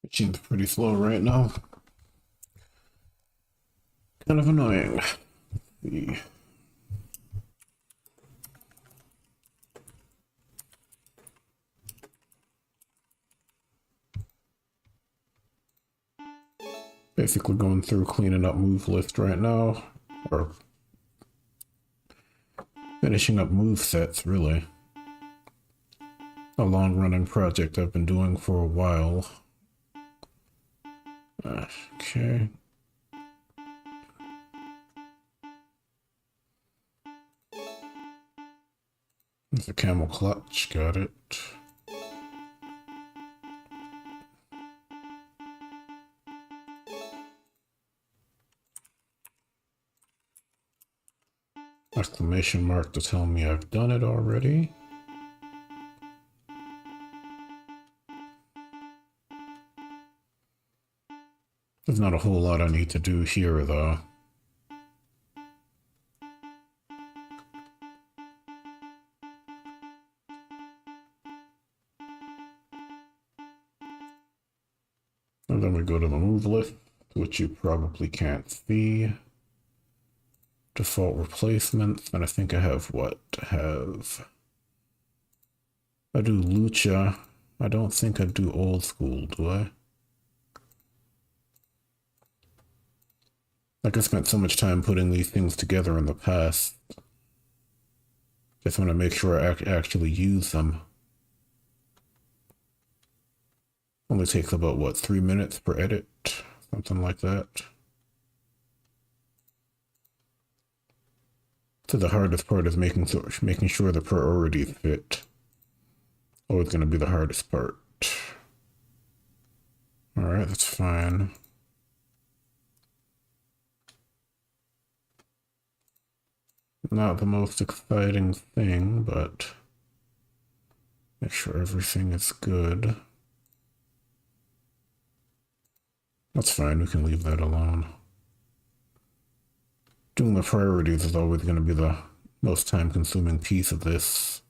Machine's pretty slow right now. Kind of annoying. The basically going through cleaning up move list right now, or finishing up move sets really. A long running project I've been doing for a while. Okay. There's a camel clutch, got it. Exclamation mark to tell me I've done it already. There's not a whole lot I need to do here though. And then we go to the move list, which you probably can't see. Default replacements, and I think I have what? I do Lucha. I don't think I do old school, do I? Like I spent so much time putting these things together in the past. Just want to make sure I actually use them. Only takes about, what, 3 minutes per edit? Something like that. So the hardest part is making sure the priorities fit. Always going to be the hardest part. Alright, that's fine. Not the most exciting thing, but make sure everything is good. That's fine, we can leave that alone. Doing the priorities is always going to be the most time-consuming piece of this.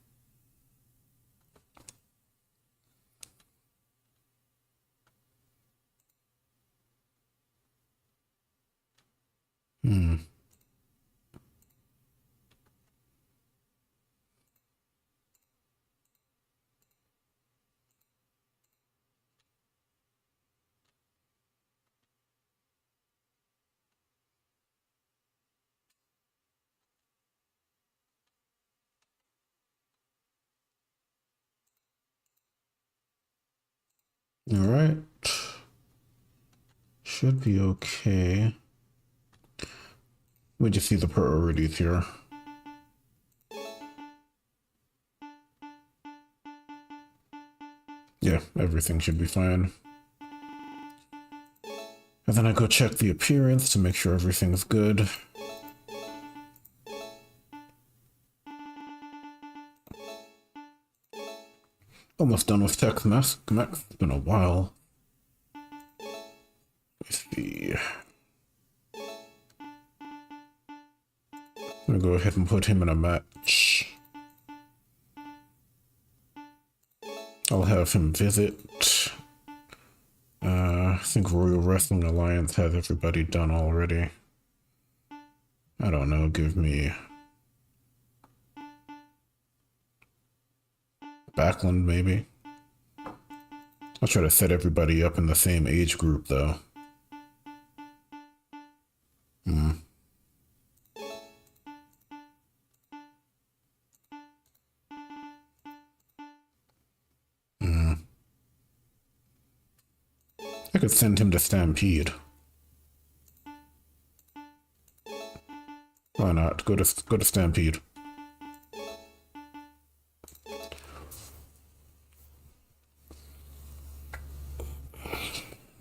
Alright. Should be okay. We just see the priorities here. Yeah, everything should be fine. And then I go check the appearance to make sure everything's good. Almost done with text mess. It's been a while. Let's see. I'm gonna go ahead and put him in a match. I'll have him visit. I think Royal Wrestling Alliance has everybody done already. I don't know, give me Backlund maybe. I'll try to set everybody up in the same age group though. I could send him to Stampede. Why not? Go to Stampede.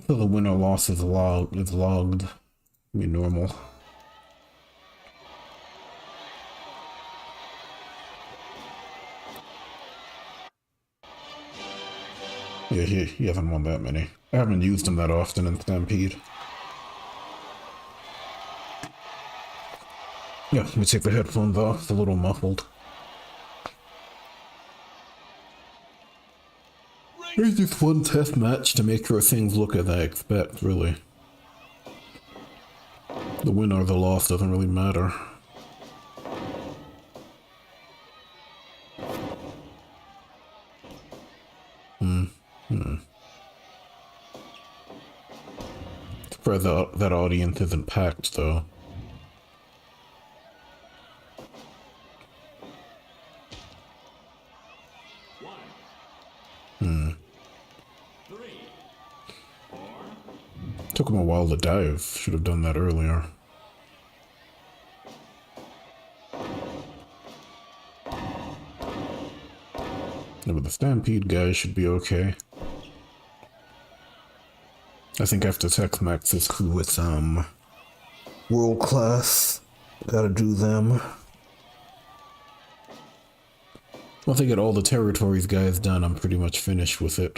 So the win or loss is logged. Be normal. Yeah, he hasn't won that many. I haven't used him that often in Stampede. Yeah, let me take the headphones off. It's a little muffled. It's just one test match to make sure things look as I expect, really. The win or the loss doesn't really matter. Surprised that audience isn't packed, though. Took him a while to dive. Should have done that earlier. Yeah, but the Stampede guys should be okay. I think after Tex-Mex is who with World Class. Gotta do them. Once I get all the territories guys done, I'm pretty much finished with it.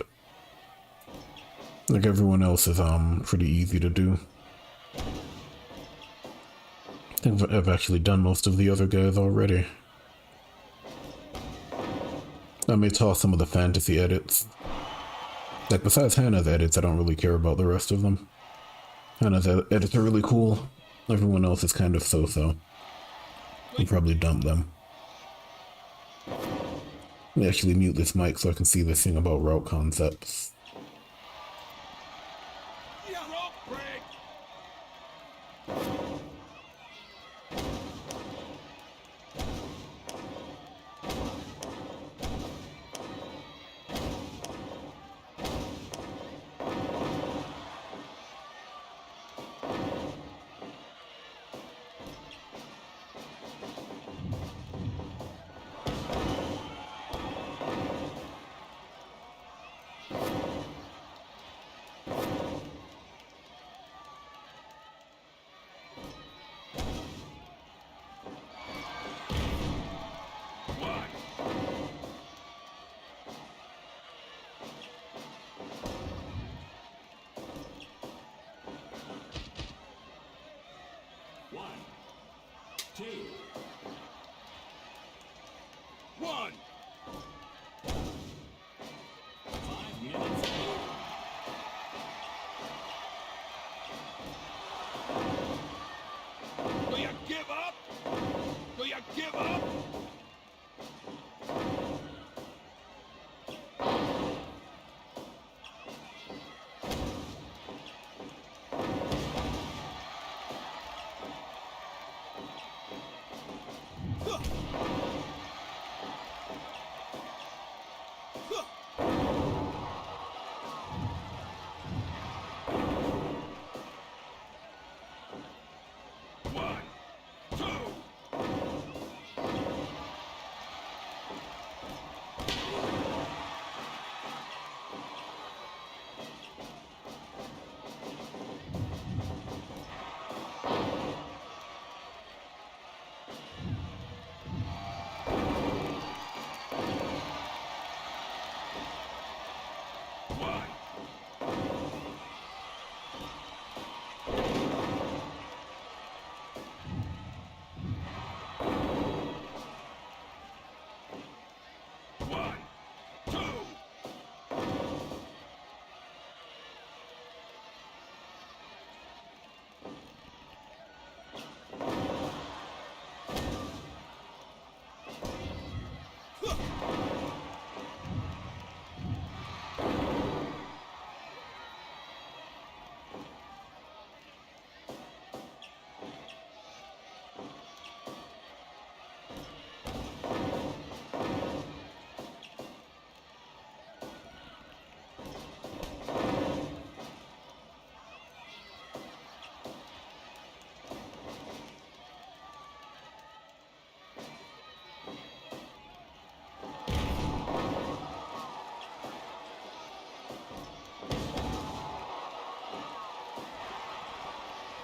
Like everyone else is pretty easy to do. I think I've actually done most of the other guys already. I may toss some of the fantasy edits. Like besides Hannah's edits, I don't really care about the rest of them. Hannah's edits are really cool. Everyone else is kind of so-so. I'll probably dump them. Let me actually mute this mic so I can see this thing about route concepts.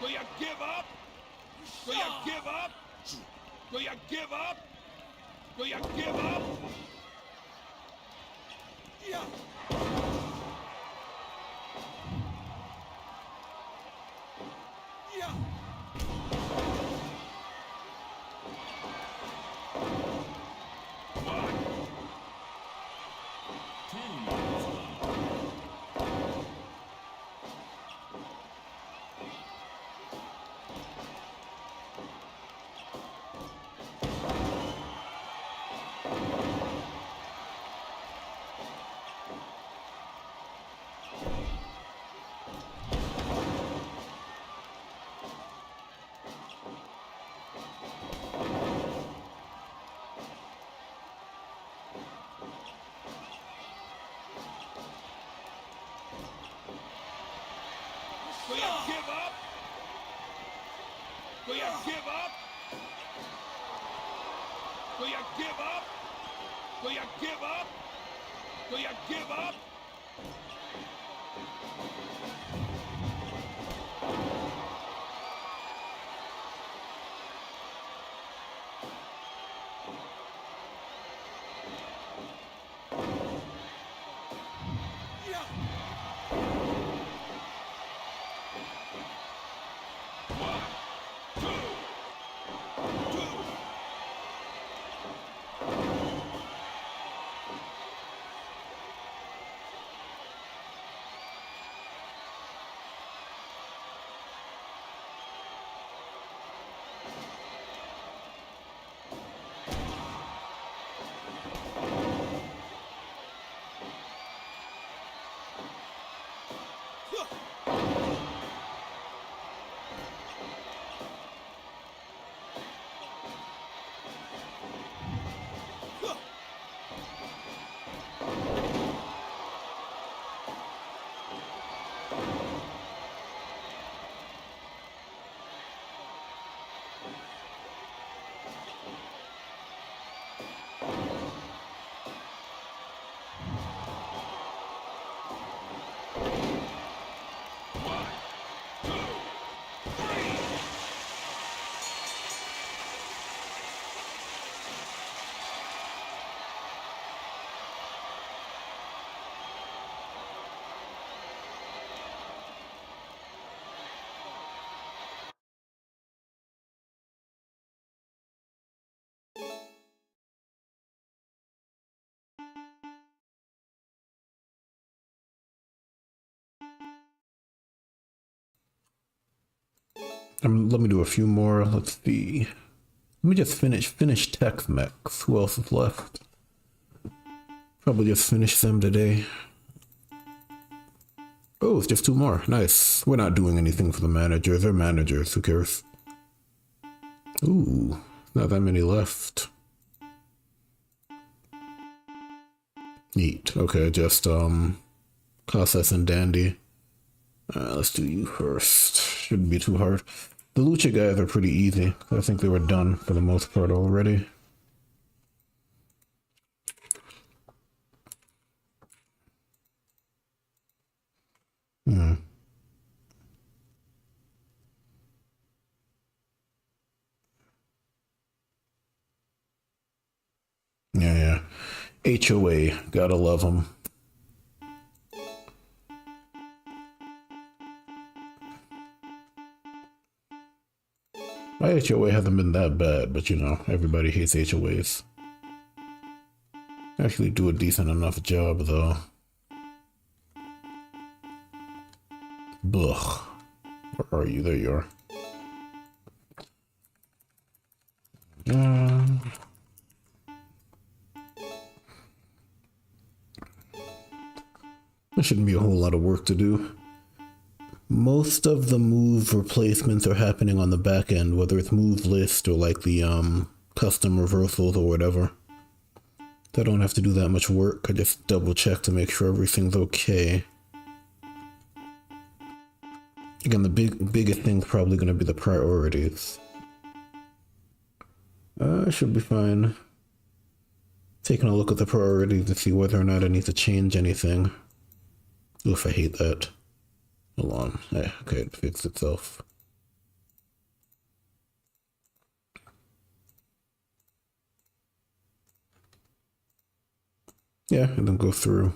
Do you give up? Do you give up? Do you give up? Do you give up? Yeah. Yeah. Come on. 10 minutes left. Do you give up? Do you give up? Do you give up? Do you give up? Do you give up? Let me do a few more. Let's see. Let me just finish Tex-Mex. Who else is left? Probably just finish them today. Oh, it's just two more. Nice. We're not doing anything for the managers. They're managers. Who cares? Ooh, not that many left. Neat. Okay, just Casas and Dandy. Let's do you first. Shouldn't be too hard. The Lucha guys are pretty easy. I think they were done for the most part already. Hmm. Yeah. HOA, gotta love them. My HOA hasn't been that bad, but you know, everybody hates HOAs. Actually do a decent enough job, though. Blech. Where are you? There you are. There shouldn't be a whole lot of work to do. Most of the move replacements are happening on the back end, whether it's move list or like the custom reversals or whatever. I don't have to do that much work. I just double check to make sure everything's okay. Again, the biggest thing's probably going to be the priorities. Should be fine. Taking a look at the priorities to see whether or not I need to change anything. Oof, I hate that. Hold on. Yeah, okay, it fixed itself. Yeah, and then go through.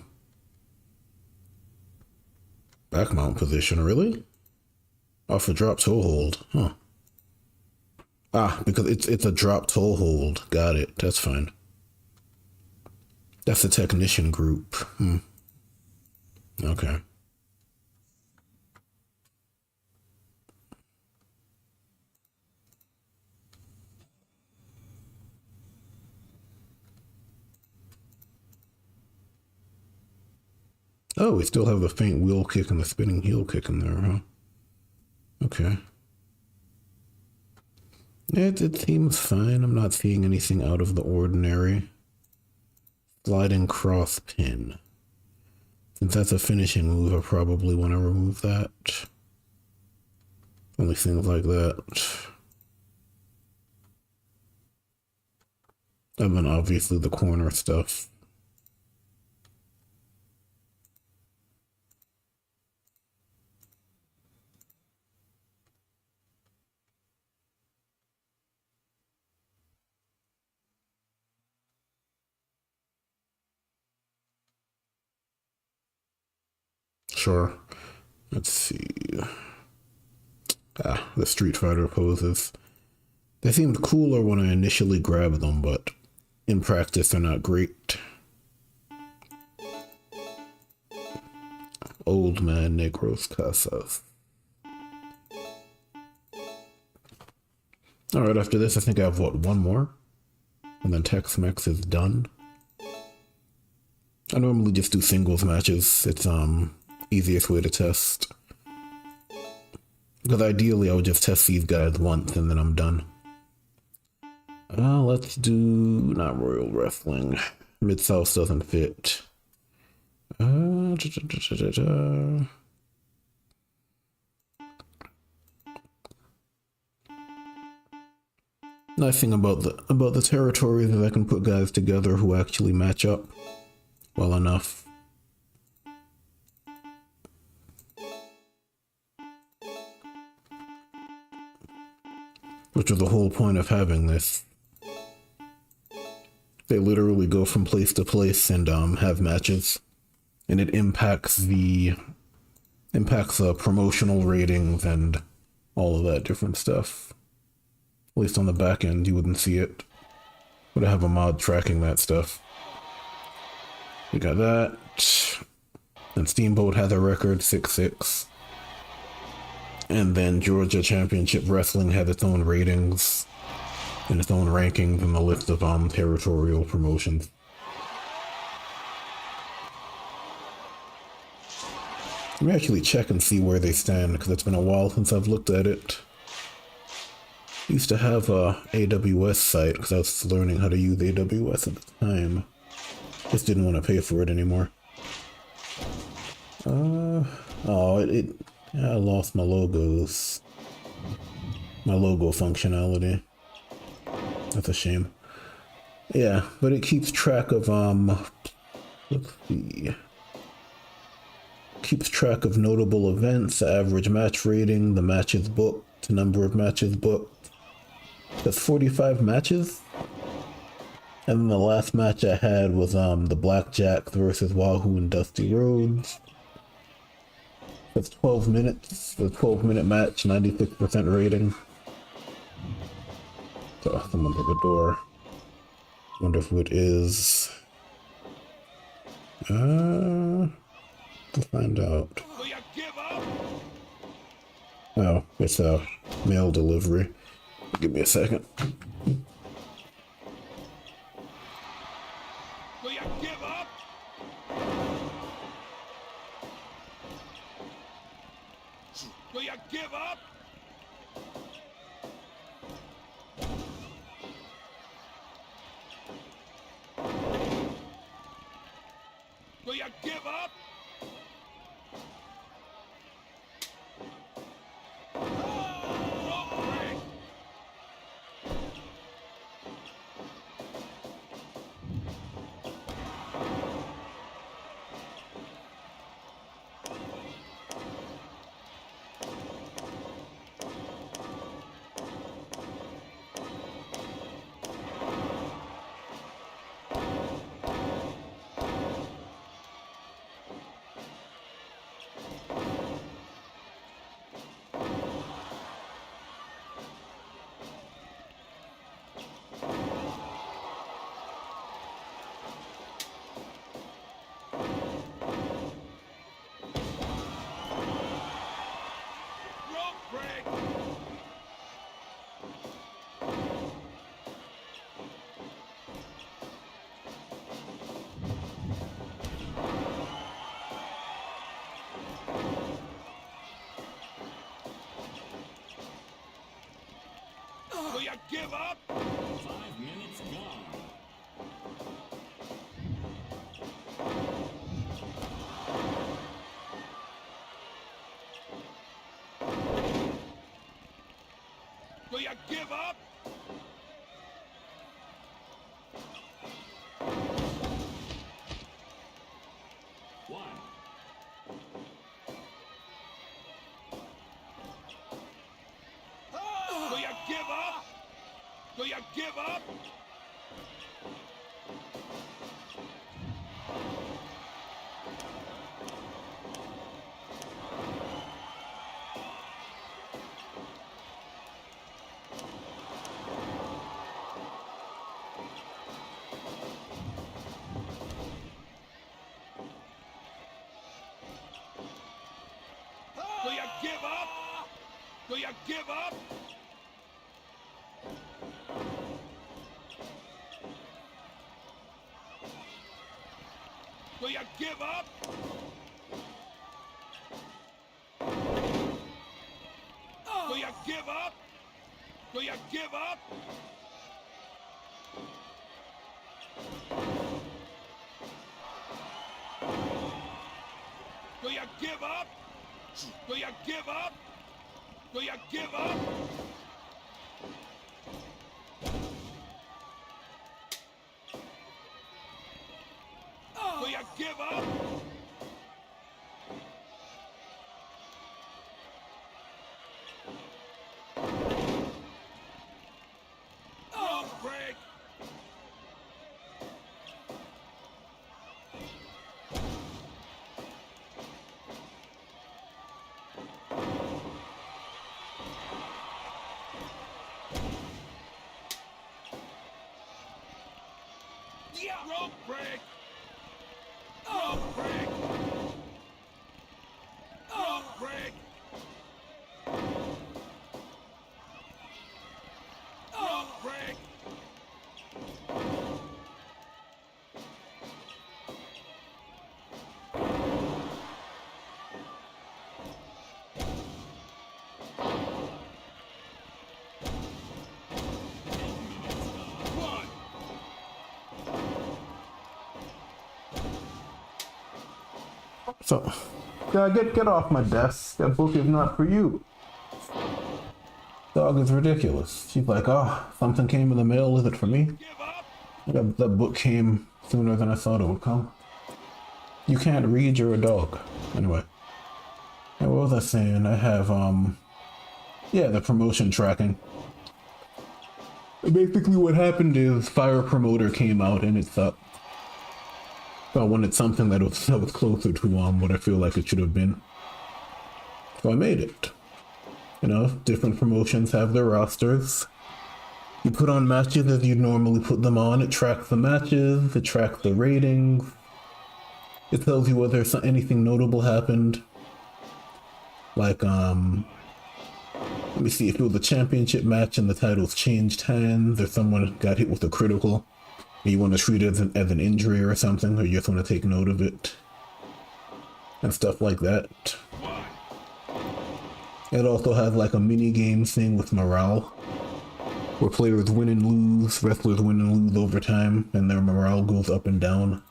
Back mount position, really? Off a drop toe hold, huh? Ah, because it's a drop toe hold. Got it. That's fine. That's the technician group. Okay. Oh, we still have the faint wheel kick and the spinning heel kick in there, huh? Okay. It seems fine. I'm not seeing anything out of the ordinary. Sliding cross pin. Since that's a finishing move, I probably want to remove that. Only things like that. And then obviously the corner stuff. Sure. Let's see. The Street Fighter poses. They seemed cooler when I initially grabbed them, but in practice they're not great. Old Man Negros Casas. Alright, after this I think I have, what, one more? And then Tex-Mex is done. I normally just do singles matches. It's easiest way to test. Because ideally I would just test these guys once and then I'm done. Let's do not Royal Wrestling. Mid-South doesn't fit. Nice thing about the territories is I can put guys together who actually match up well enough. Which is the whole point of having this. They literally go from place to place and have matches, and it impacts the promotional ratings and all of that different stuff. At least on the back end, you wouldn't see it, but I have a mod tracking that stuff. We got that, and Steamboat has a record 6-6. And then Georgia Championship Wrestling had its own ratings and its own rankings in the list of territorial promotions. Let me actually check and see where they stand, because it's been a while since I've looked at it. I used to have a AWS site, because I was learning how to use AWS at the time. Just didn't want to pay for it anymore. I lost my logos. My logo functionality. That's a shame. Yeah, but it keeps track of, let's see. Keeps track of notable events, the average match rating, the matches booked, the number of matches booked. That's 45 matches? And then the last match I had was, the Blackjacks versus Wahoo and Dusty Rhodes. That's 12 minutes, the 12-minute match, 96% rating. So, someone at the door. Wonder who it is. To find out. Will you give up? Oh, it's a mail delivery. Give me a second. Will you give up? Will you give up? Will you give up? Rope break. Rope break. Will you give up? 5 minutes gone. you give up? One. Do you give up? Do you give up? Do you give up? Do you give up? Do you give up? Do you give up? Do you give up? Do you give up? Do you give up? Do you give up? Do you give up? Rope break! Yeah! Rope break! Rope break! Rope break! Rope break! One! So, yeah, get off my desk. That book is not for you. Dog is ridiculous. She's like, oh, something came in the mail. Is it for me? Give up? That book came sooner than I thought it would come. You can't read, you're a dog. Anyway. And what was I saying? I have, yeah, the promotion tracking. Basically what happened is Fire Promoter came out and it sucked. So I wanted something that was closer to what I feel like it should have been. So I made it. You know, different promotions have their rosters. You put on matches as you'd normally put them on. It tracks the matches, it tracks the ratings. It tells you whether anything notable happened. Like, let me see, if it was a championship match and the titles changed hands, or someone got hit with a critical, and you want to treat it as an injury or something, or you just want to take note of it. And stuff like that. It also has like a mini game thing with morale, where players win and lose, wrestlers win and lose over time, and their morale goes up and down.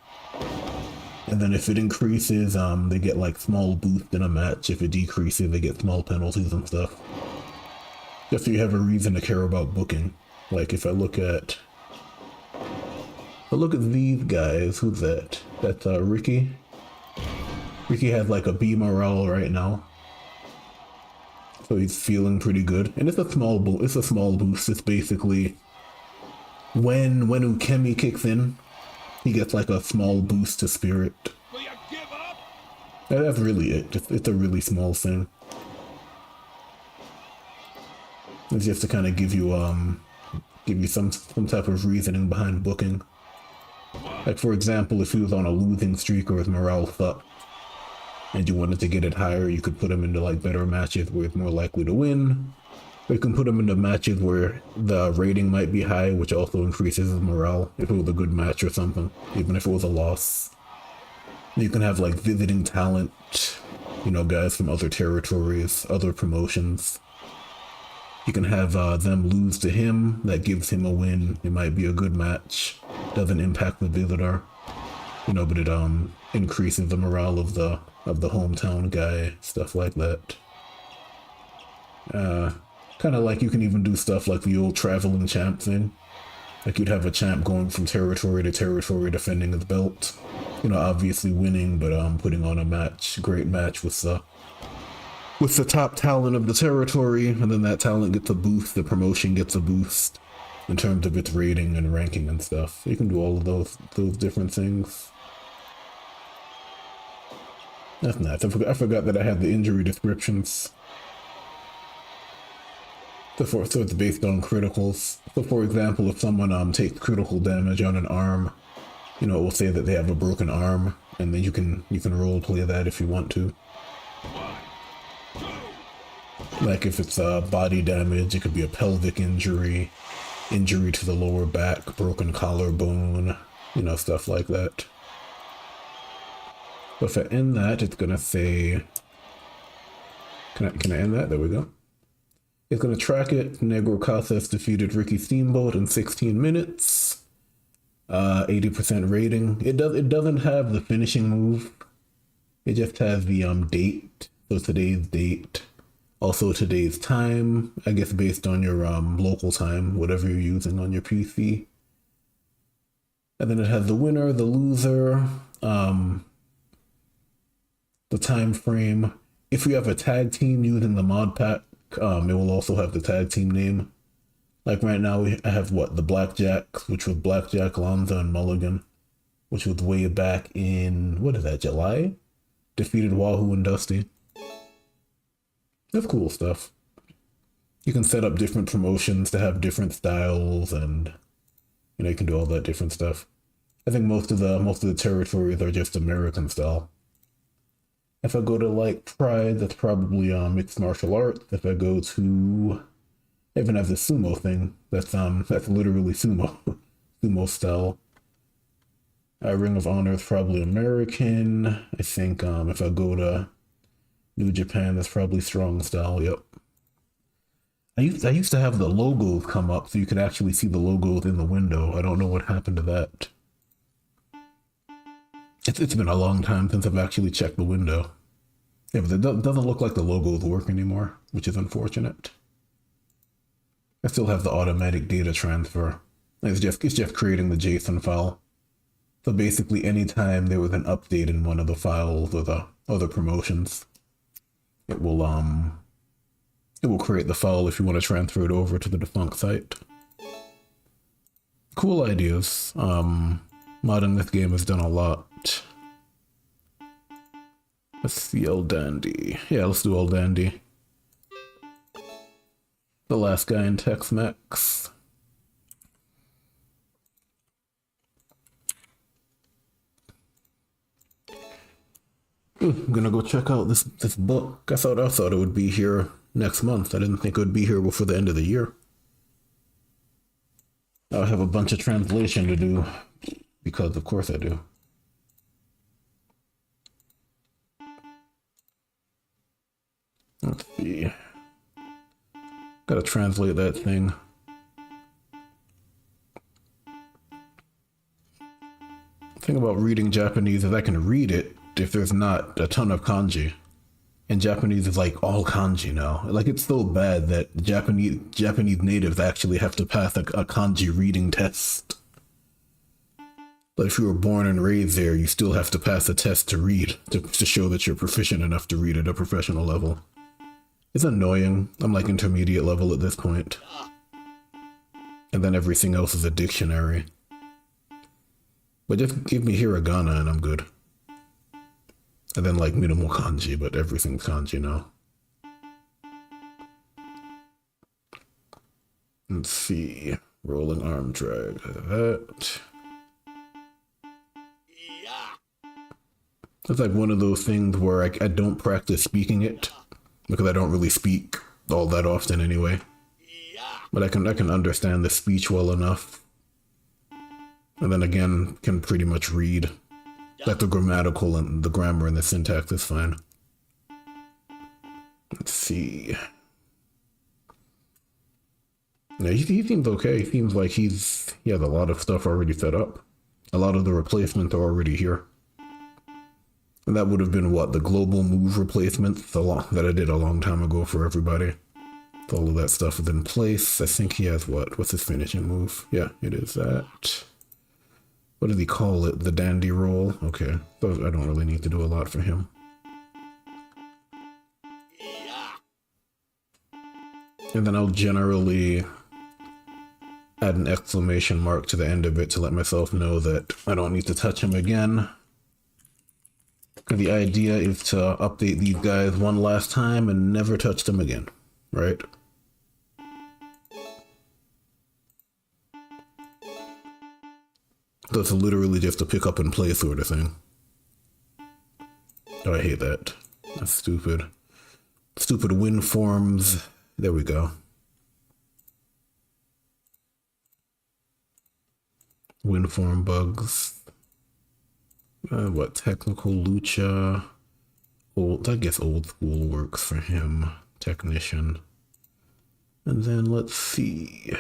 And then if it increases, they get like small boosts in a match. If it decreases, they get small penalties and stuff. Just so you have a reason to care about booking. Like if I look at these guys, who's that? That's Ricky. Ricky has like a B morale right now. So he's feeling pretty good. And it's a small boost. It's basically when Ukemi kicks in, he gets like a small boost to spirit. Do you give up? That's really it. It's a really small thing. It's just to kind of give you some type of reasoning behind booking. Like for example, if he was on a losing streak or his morale sucked, and you wanted to get it higher, you could put him into like better matches where it's more likely to win. Or you can put him into matches where the rating might be high, which also increases his morale if it was a good match or something, even if it was a loss. You can have like visiting talent, you know, guys from other territories, other promotions. You can have them lose to him, that gives him a win. It might be a good match, doesn't impact the visitor, you know, but it increases the morale of the hometown guy, stuff like that. Kind of like you can even do stuff like the old traveling champ thing. Like you'd have a champ going from territory to territory defending his belt. You know, obviously winning, but putting on a great match with the top talent of the territory, and then that talent gets a boost, the promotion gets a boost in terms of its rating and ranking and stuff. So you can do all of those different things. That's nice. I forgot that I had the injury descriptions. So it's based on criticals. So for example, if someone takes critical damage on an arm, you know, it will say that they have a broken arm, and then you can role play that if you want to. Like if it's body damage, it could be a pelvic injury, injury to the lower back, broken collarbone, you know, stuff like that. So if I end that, it's gonna say, can I end that? There we go. It's gonna track it. Negro Casas defeated Ricky Steamboat in 16 minutes. 80% rating. It doesn't have the finishing move. It just has the date. So today's date. Also today's time, I guess based on your local time, whatever you're using on your PC. And then it has the winner, the loser, the time frame. If you have a tag team using the mod pack, it will also have the tag team name. Like right now, I have the Blackjacks, which was Blackjack, Lanza, and Mulligan, which was way back in, what is that, July? Defeated Wahoo and Dusty. That's cool stuff. You can set up different promotions to have different styles, and you know, you can do all that different stuff. I think most of the territories are just American style. If I go to like Pride, that's probably mixed martial arts. If I go to, I even have the sumo thing. That's literally sumo, sumo style. Ring of Honor is probably American. I think if I go to New Japan, that's probably strong style. Yep. I used to have the logos come up so you could actually see the logos in the window. I don't know what happened to that. It's been a long time since I've actually checked the window. Yeah, but it doesn't look like the logos work anymore, which is unfortunate. I still have the automatic data transfer. It's just creating the JSON file. So basically, anytime there was an update in one of the files or the other promotions, it will create the file if you want to transfer it over to the defunct site. Cool ideas. Modding this game has done a lot. Let's see, Old Dandy. Yeah, let's do Old Dandy. The last guy in Tex-Mex. I'm gonna go check out this book. I thought it would be here next month. I didn't think it would be here before the end of the year. I have a bunch of translation to do, because of course I do. Let's see. Gotta translate that thing. The thing about reading Japanese is I can read it if there's not a ton of kanji. And Japanese is like all kanji now. Like it's so bad that Japanese natives actually have to pass a kanji reading test. But if you were born and raised there, you still have to pass a test to read, to show that you're proficient enough to read at a professional level. It's annoying. I'm like intermediate level at this point. And then everything else is a dictionary. But just give me hiragana and I'm good. And then like minimal kanji, but everything's kanji now. Let's see. Rolling arm drag. That. It's like one of those things where I don't practice speaking it, because I don't really speak all that often anyway. But I can understand the speech well enough. And then again, can pretty much read. Like the grammatical and the grammar and the syntax is fine. Let's see. Yeah, he seems okay. He seems like he has a lot of stuff already set up. A lot of the replacements are already here. And that would have been what, the global move replacements that I did a long time ago for everybody. All of that stuff is in place. I think he has what? What's his finishing move? Yeah, it is that. What did he call it? The dandy roll? Okay. So I don't really need to do a lot for him. And then I'll generally add an exclamation mark to the end of it to let myself know that I don't need to touch him again. The idea is to update these guys one last time and never touch them again, right? So it's literally just a pick up and play sort of thing. Oh, I hate that. That's stupid. Stupid win forms. There we go. Win form bugs. What? Technical lucha. Old. I guess old school works for him. Technician. And then let's see.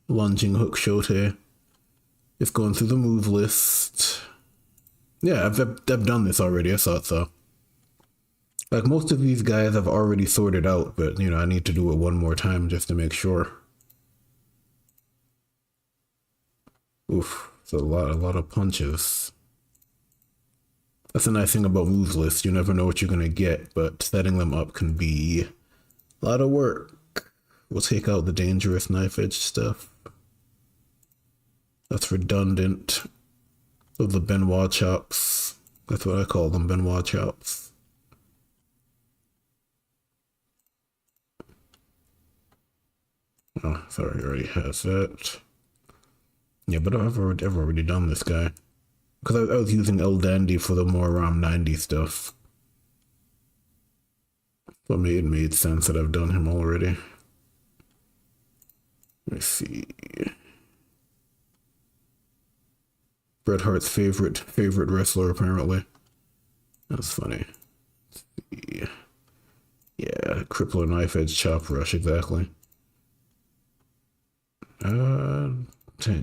Lunging hook shote. It's going through the move list. Yeah, I've done this already. I thought so. Like most of these guys I've already sorted out, but you know, I need to do it one more time just to make sure. Oof, it's a lot of punches. That's a nice thing about moves list. You never know what you're gonna get, but setting them up can be a lot of work. We'll take out the dangerous knife edge stuff. That's redundant. So the Benoit chops. That's what I call them, Benoit chops. Oh, sorry, he already has that. Yeah, but I've already done this guy. Because I was using El Dandy for the more 90 stuff. So it made sense that I've done him already. Let me see. Bret Hart's favorite wrestler, apparently. That's funny. Let's see. Yeah, crippler knife edge chop rush, exactly.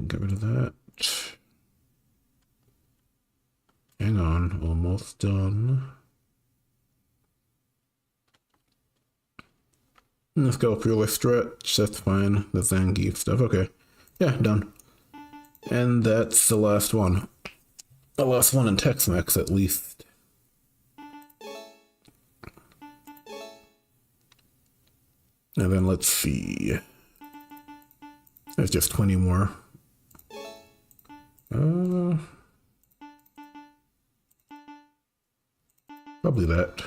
Get rid of that. Hang on, almost done. Let's go purely stretch, that's fine. The Zangief stuff, okay. Yeah, done. And that's the last one. The last one in Tex-Mex, at least. And then let's see. There's just 20 more. Probably that.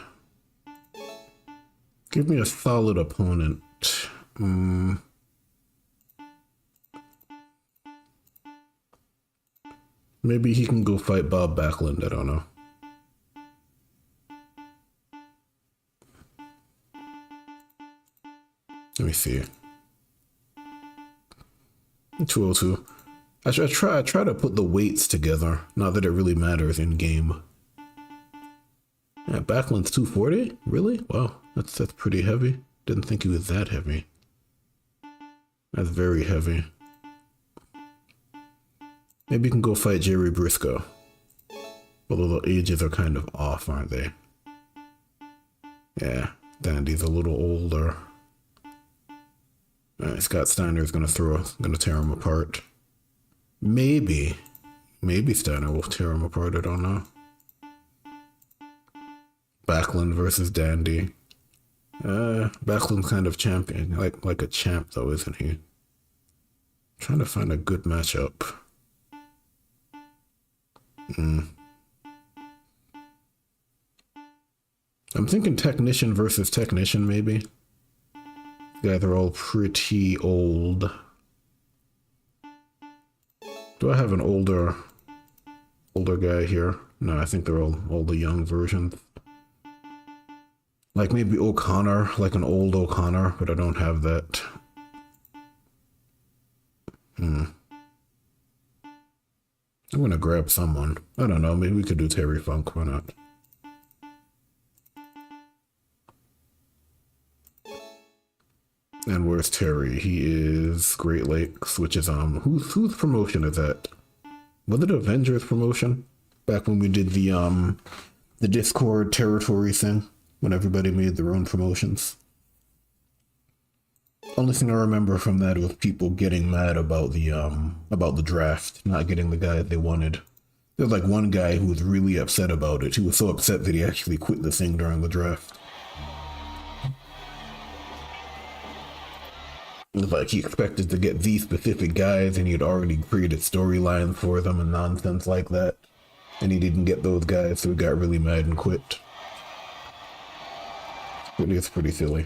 Give me a solid opponent. Maybe he can go fight Bob Backlund, I don't know. Let me see. 202. I try to put the weights together, not that it really matters in game. Yeah, Backlund's 240? Really? Wow, that's pretty heavy. Didn't think he was that heavy. That's very heavy. Maybe you can go fight Jerry Briscoe. Although the ages are kind of off, aren't they? Yeah, Dandy's a little older. Scott Steiner's gonna tear him apart. Maybe Steiner will tear him apart, I don't know. Backlund versus Dandy. Backlund's kind of champion, like a champ though, isn't he? Trying to find a good matchup. I'm thinking Technician versus Technician, maybe. Yeah, they're all pretty old. Do I have an older guy here? No, I think they're all the young versions. Like maybe O'Connor, like an old O'Connor, but I don't have that. I'm gonna grab someone. I don't know, maybe we could do Terry Funk, why not? And where's Terry? He is Great Lakes, which is whose promotion is that? Was it Avengers promotion? Back when we did the Discord territory thing, when everybody made their own promotions. Only thing I remember from that was people getting mad about the draft, not getting the guy they wanted. There's like one guy who was really upset about it. He was so upset that he actually quit the thing during the draft. It was like he expected to get these specific guys and he had already created storylines for them and nonsense like that. And he didn't get those guys, so he got really mad and quit. It's pretty silly.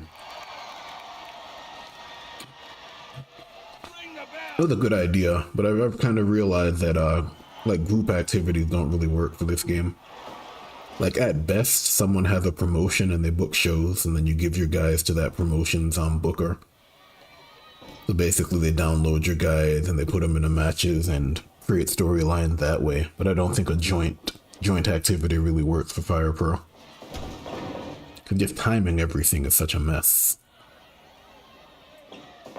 Ring the bell. It was a good idea, but I've kind of realized that like group activities don't really work for this game. Like at best, someone has a promotion and they book shows, and then you give your guys to that promotion's booker. So basically, they download your guys and they put them into matches and create storylines that way. But I don't think a joint activity really works for Fire Pro. Because just timing everything is such a mess.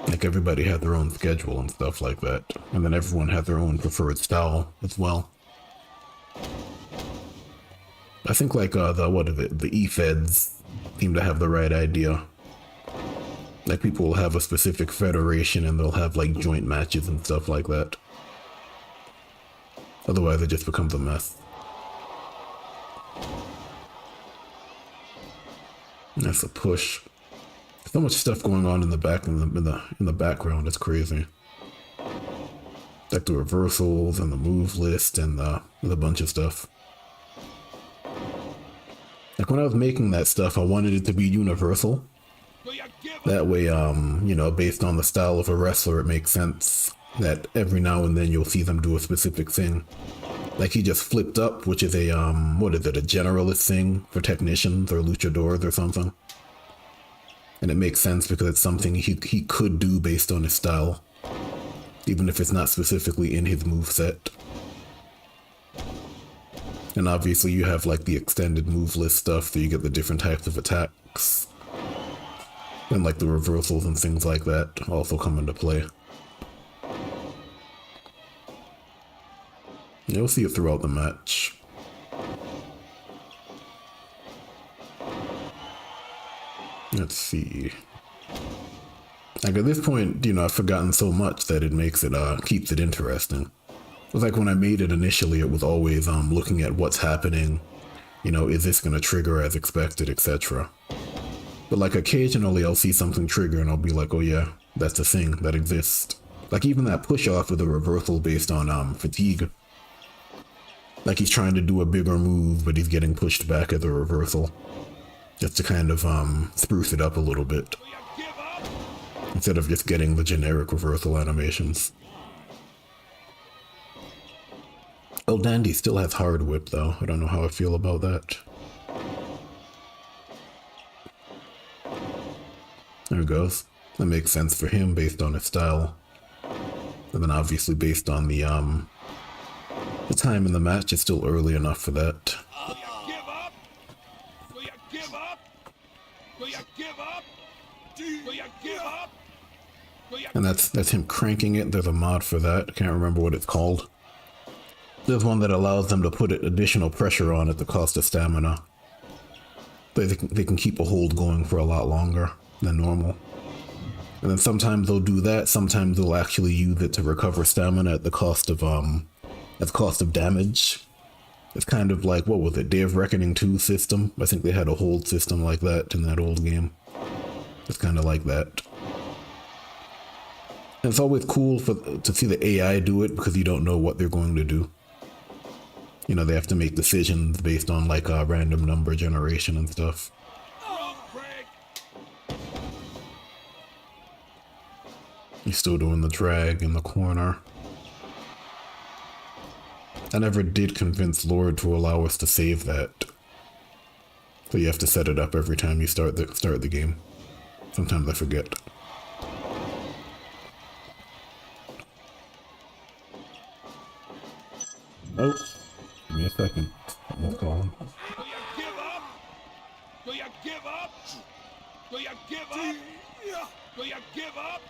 Like everybody had their own schedule and stuff like that. And then everyone had their own preferred style as well. I think like the E-Feds seem to have the right idea. Like people will have a specific federation and they'll have like joint matches and stuff like that. Otherwise it just becomes a mess. That's a push. So much stuff going on in the background. It's crazy. Like the reversals and the move list and the bunch of stuff. Like when I was making that stuff, I wanted it to be universal. Do you give up? That way, you know, based on the style of a wrestler, it makes sense that every now and then you'll see them do a specific thing. Like he just flipped up, which is a, what is it, a generalist thing for technicians or luchadors or something. And it makes sense because it's something he could do based on his style, even if it's not specifically in his moveset. And obviously you have like the extended move list stuff, so you get the different types of attacks. And like the reversals and things like that also come into play. You'll see it throughout the match. Let's see. Like at this point, you know, I've forgotten so much that it makes it, keeps it interesting. It was like when I made it initially, it was always looking at what's happening. You know, is this going to trigger as expected, etc. But like occasionally I'll see something trigger and I'll be like, oh yeah, that's a thing that exists. Like even that push off with a reversal based on fatigue. Like he's trying to do a bigger move, but he's getting pushed back as a reversal. Just to kind of spruce it up a little bit. Do you give up? Instead of just getting the generic reversal animations. El Dandy still has hard whip though. I don't know how I feel about that. There it goes. That makes sense for him based on his style. And then obviously based on the time in the match, it's still early enough for that. Do you give up? Do you give up? Do you give up? Do you give up? Do you And that's him cranking it. There's a mod for that. I can't remember what it's called. There's one that allows them to put additional pressure on at the cost of stamina. They can keep a hold going for a lot longer than normal. And then sometimes they'll do that. Sometimes they'll actually use it to recover stamina at the cost of damage. It's kind of like, what was it, Day of Reckoning 2 system? I think they had a hold system like that in that old game. It's kind of like that. And it's always cool to see the AI do it because you don't know what they're going to do. You know, they have to make decisions based on like a random number generation and stuff. rope break? He's still doing the drag in the corner. I never did convince Lord to allow us to save that. So you have to set it up every time you start the game. Sometimes I forget. Oh, give me a second. I'm calling. Do you give up? Do you give up? Do you give up? Do you give up?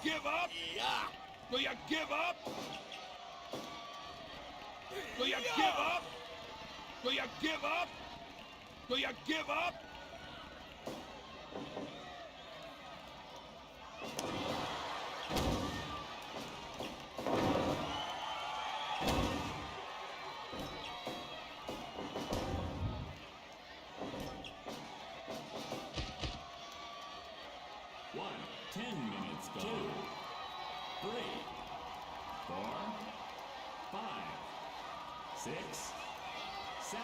give up? Do you give up? Do you give up? Do you give up? Do you give up? One. 10 minutes go. 2, 3, 4, 5, 6, 7.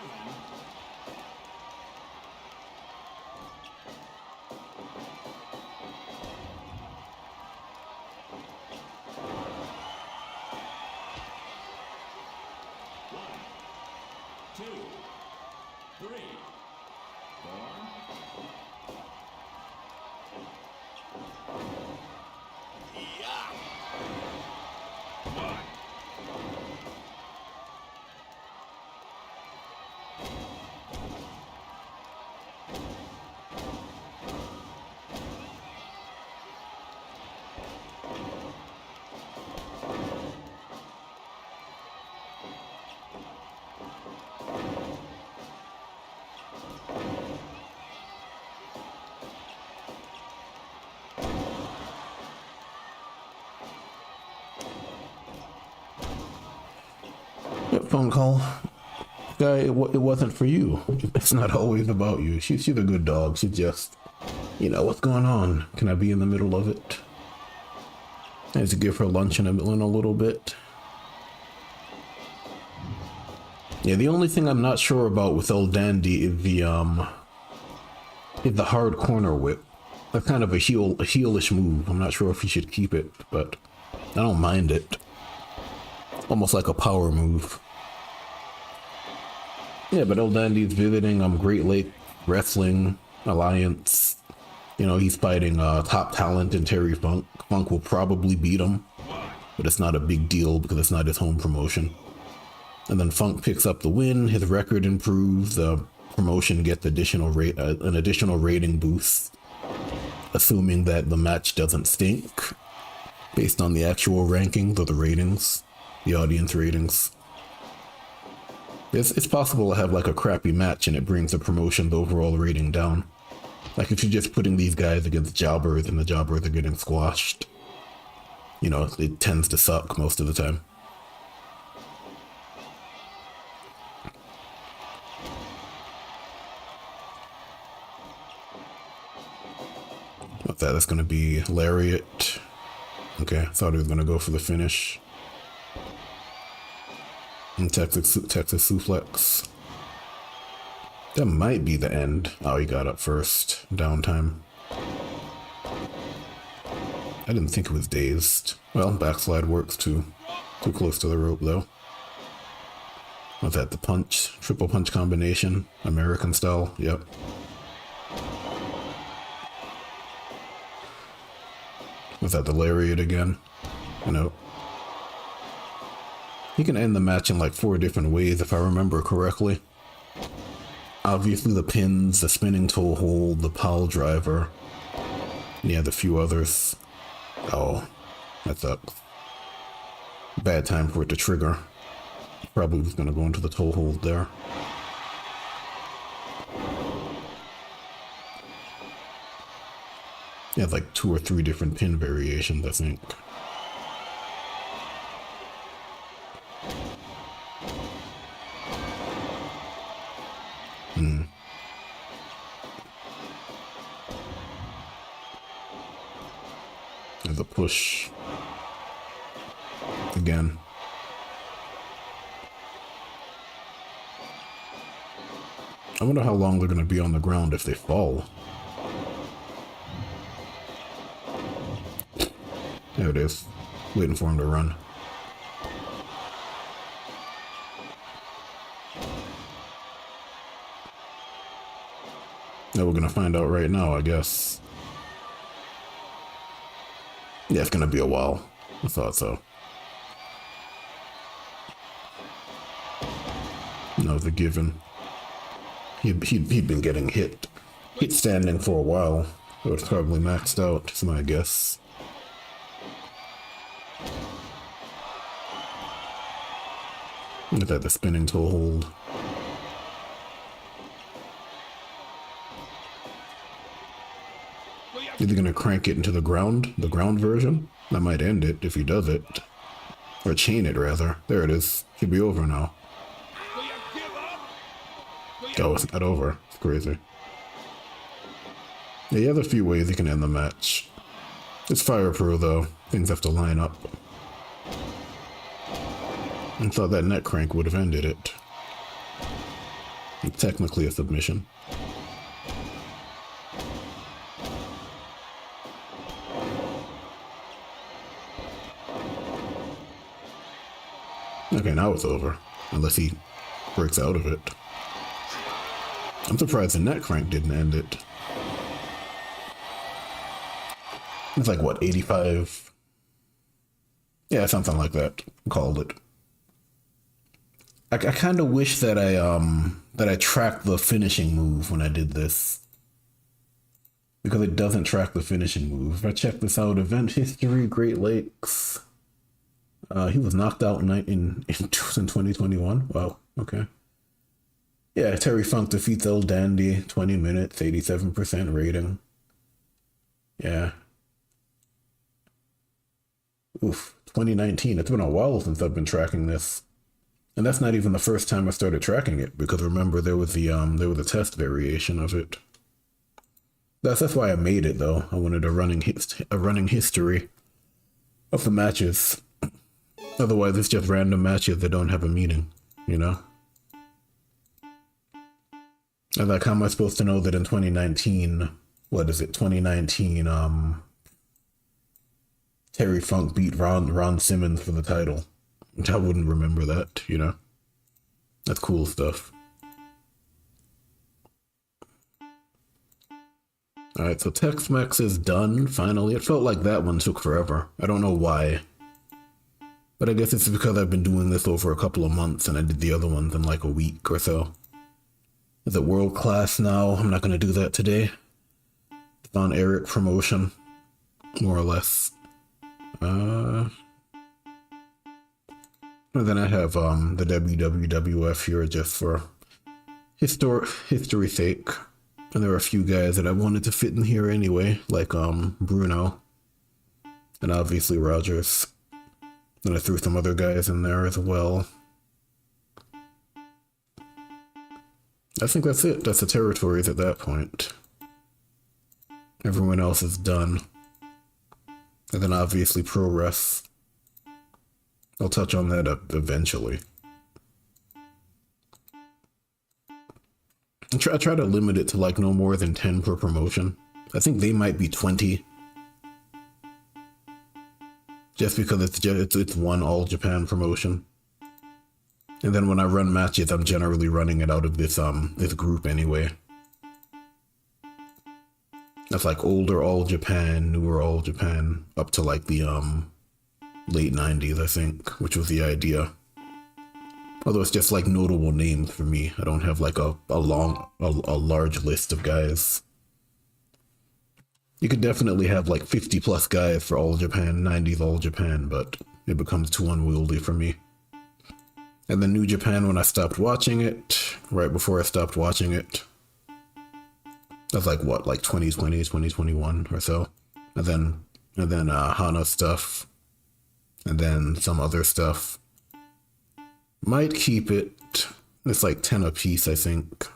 One, 2, 3, 4. Yep, phone call. Guy, it wasn't for you. It's not always about you. She's a good dog. She just, what's going on? Can I be in the middle of it? I had to give her lunch in a little bit. Yeah, the only thing I'm not sure about with Old Dandy is the hard corner whip. That's kind of a heelish move. I'm not sure if you should keep it, but I don't mind it. Almost like a power move. Yeah, but Old Dandy's visiting Great Lake Wrestling Alliance. He's fighting top talent in Terry Funk. Funk will probably beat him, but it's not a big deal because it's not his home promotion. And then Funk picks up the win. His record improves. The promotion gets an additional rating boost, assuming that the match doesn't stink, based on the actual rankings or the ratings, the audience ratings. It's possible to have like a crappy match and it brings the promotion's overall rating down. Like if you're just putting these guys against jobbers and the jobbers are getting squashed, it tends to suck most of the time. What's that? That's going to be Lariat. Okay, I thought he was going to go for the finish. And Texas Suplex. That might be the end. Oh, he got up first. Downtime. I didn't think it was dazed. Well, backslide works too. Too close to the rope though. What's that? The punch? Triple punch combination? American style? Yep. Was that the lariat again? Nope. He can end the match in like 4 different ways if I remember correctly. Obviously the pins, the spinning toe hold, the pile driver. Yeah, the few others. Oh, that sucks. Bad time for it to trigger. Probably was gonna go into the toe hold there. Yeah, like 2 or 3 different pin variations, I think. There's a push. Again. I wonder how long they're going to be on the ground if they fall. There it is. Waiting for him to run. Now we're going to find out right now, I guess. Yeah, it's going to be a while. I thought so. No, the given. He'd been getting hit standing for a while. So it's probably maxed out, is my guess. Look at the spinning toe hold. Either gonna crank it into the ground version. That might end it if he does it. Or chain it, rather. There it is. Should be over now. Will you give up? Will you Oh, it's not over. It's crazy. Yeah, he has a few ways he can end the match. It's Fire Pro, though. Things have to line up. I thought that neck crank would have ended it. It's technically a submission. Okay, now it's over. Unless he breaks out of it. I'm surprised the neck crank didn't end it. It's like, what, 85? Yeah, something like that. Called it. I kind of wish that I tracked the finishing move when I did this. Because it doesn't track the finishing move. If I check this out, event history, Great Lakes. He was knocked out in 2021. Wow, okay. Yeah, Terry Funk defeats El Dandy, 20 minutes, 87% rating. Yeah. Oof, 2019. It's been a while since I've been tracking this. And that's not even the first time I started tracking it, because remember there was the test variation of it. That's why I made it, though. I wanted a running history of the matches. Otherwise, it's just random matches that don't have a meaning, you know? And like, how am I supposed to know that in 2019, what is it, 2019, Terry Funk beat Ron Simmons for the title? I wouldn't remember that, you know? That's cool stuff. Alright, so Tex-Mex is done, finally. It felt like that one took forever. I don't know why. But I guess it's because I've been doing this over a couple of months and I did the other ones in like a week or so. Is it world class now? I'm not going to do that today. It's on Eric promotion, more or less. And then I have the WWF here just for history's sake. And there are a few guys that I wanted to fit in here anyway, like Bruno and obviously Rogers. Then I threw some other guys in there as well. I think that's it. That's the territories at that point. Everyone else is done. And then obviously ProRes. I'll touch on that eventually. I try to limit it to like no more than 10 per promotion. I think they might be 20. Just because it's one All Japan promotion. And then when I run matches, I'm generally running it out of this group anyway. That's like older All Japan, newer All Japan, up to like the late 90s, I think, which was the idea. Although it's just like notable names for me. I don't have like a large list of guys. You could definitely have like 50 plus guys for All Japan, 90s All Japan, but it becomes too unwieldy for me. And then New Japan, when I stopped watching it, right before I stopped watching it, that's like what, like 2020, 2021 or so. And then Hana stuff, and then some other stuff. Might keep it. It's like 10 a piece, I think.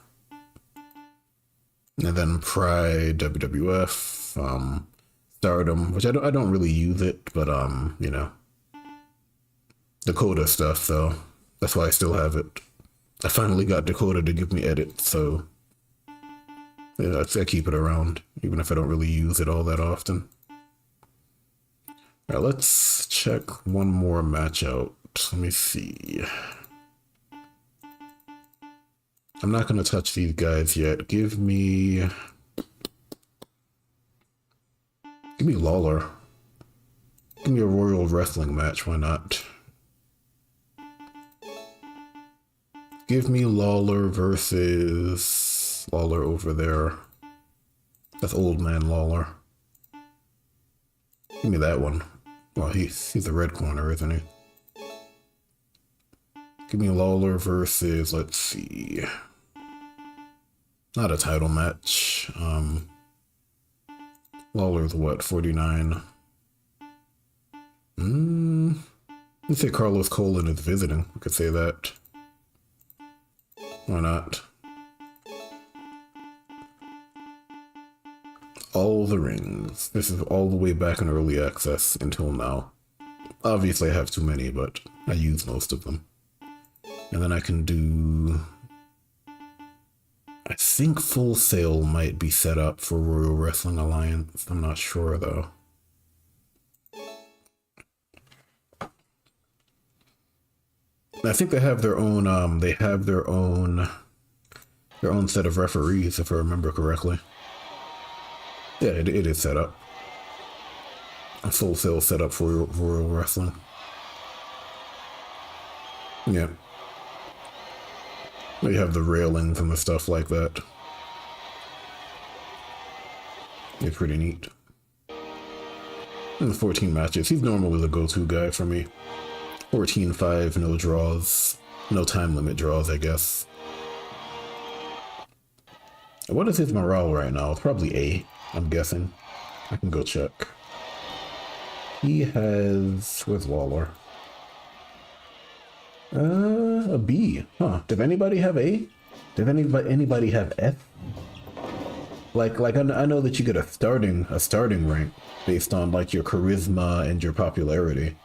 And then Pride, WWF, Stardom, which I don't really use it, but you know, Dakota stuff, so that's why I still have it. I finally got Dakota to give me edits, so yeah, I keep it around, even if I don't really use it all that often. Alright, let's check one more match out. Let me see. I'm not going to touch these guys yet. Give me Lawler. Give me a Royal Wrestling match, why not? Give me Lawler versus Lawler over there. That's Old Man Lawler. Give me that one. Well, he's the red corner, isn't he? Give me Lawler versus, let's see. Not a title match. Lawler's what, 49? Let's say Carlos Colon is visiting. We could say that. Why not? All the rings. This is all the way back in early access until now. Obviously I have too many, but I use most of them. And then I can do... I think Full Sail might be set up for Royal Wrestling Alliance. I'm not sure though. I think they have their own set of referees, if I remember correctly. Yeah, it is set up. A Full Sail set up for Royal Wrestling. Yeah. They have the railings and the stuff like that. It's pretty neat. And the 14 matches. He's normally the go-to guy for me. 14-5, no draws. No time limit draws, I guess. What is his morale right now? It's probably A, I'm guessing. I can go check. He has... Where's Lawler? A B. Huh. Does anybody have A? Does anybody have F? Like I know that you get a starting rank based on like your charisma and your popularity.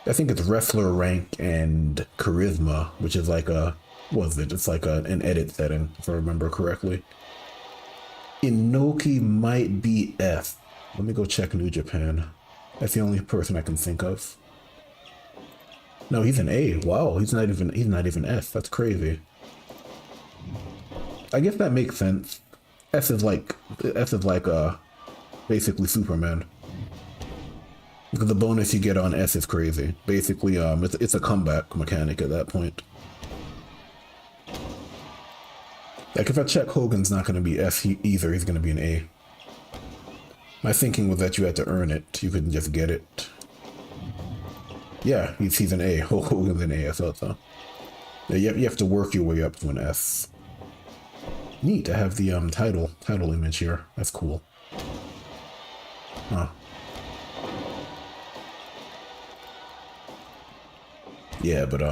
I think it's wrestler rank and charisma, which is like a, what is it? It's like an edit setting, if I remember correctly. Inoki might be F. Let me go check New Japan. That's the only person I can think of. No, he's an A. Wow, he's not even S. That's crazy. I guess that makes sense. S is like basically Superman. Because the bonus you get on S is crazy. Basically, it's a comeback mechanic at that point. Like if I check Hogan's not going to be S either, he's going to be an A. My thinking was that you had to earn it. You couldn't just get it. Yeah, he's an A. Hogan's an A, I thought so. Yeah, you have to work your way up to an S. Neat to have the title image here. That's cool. Huh. Yeah, but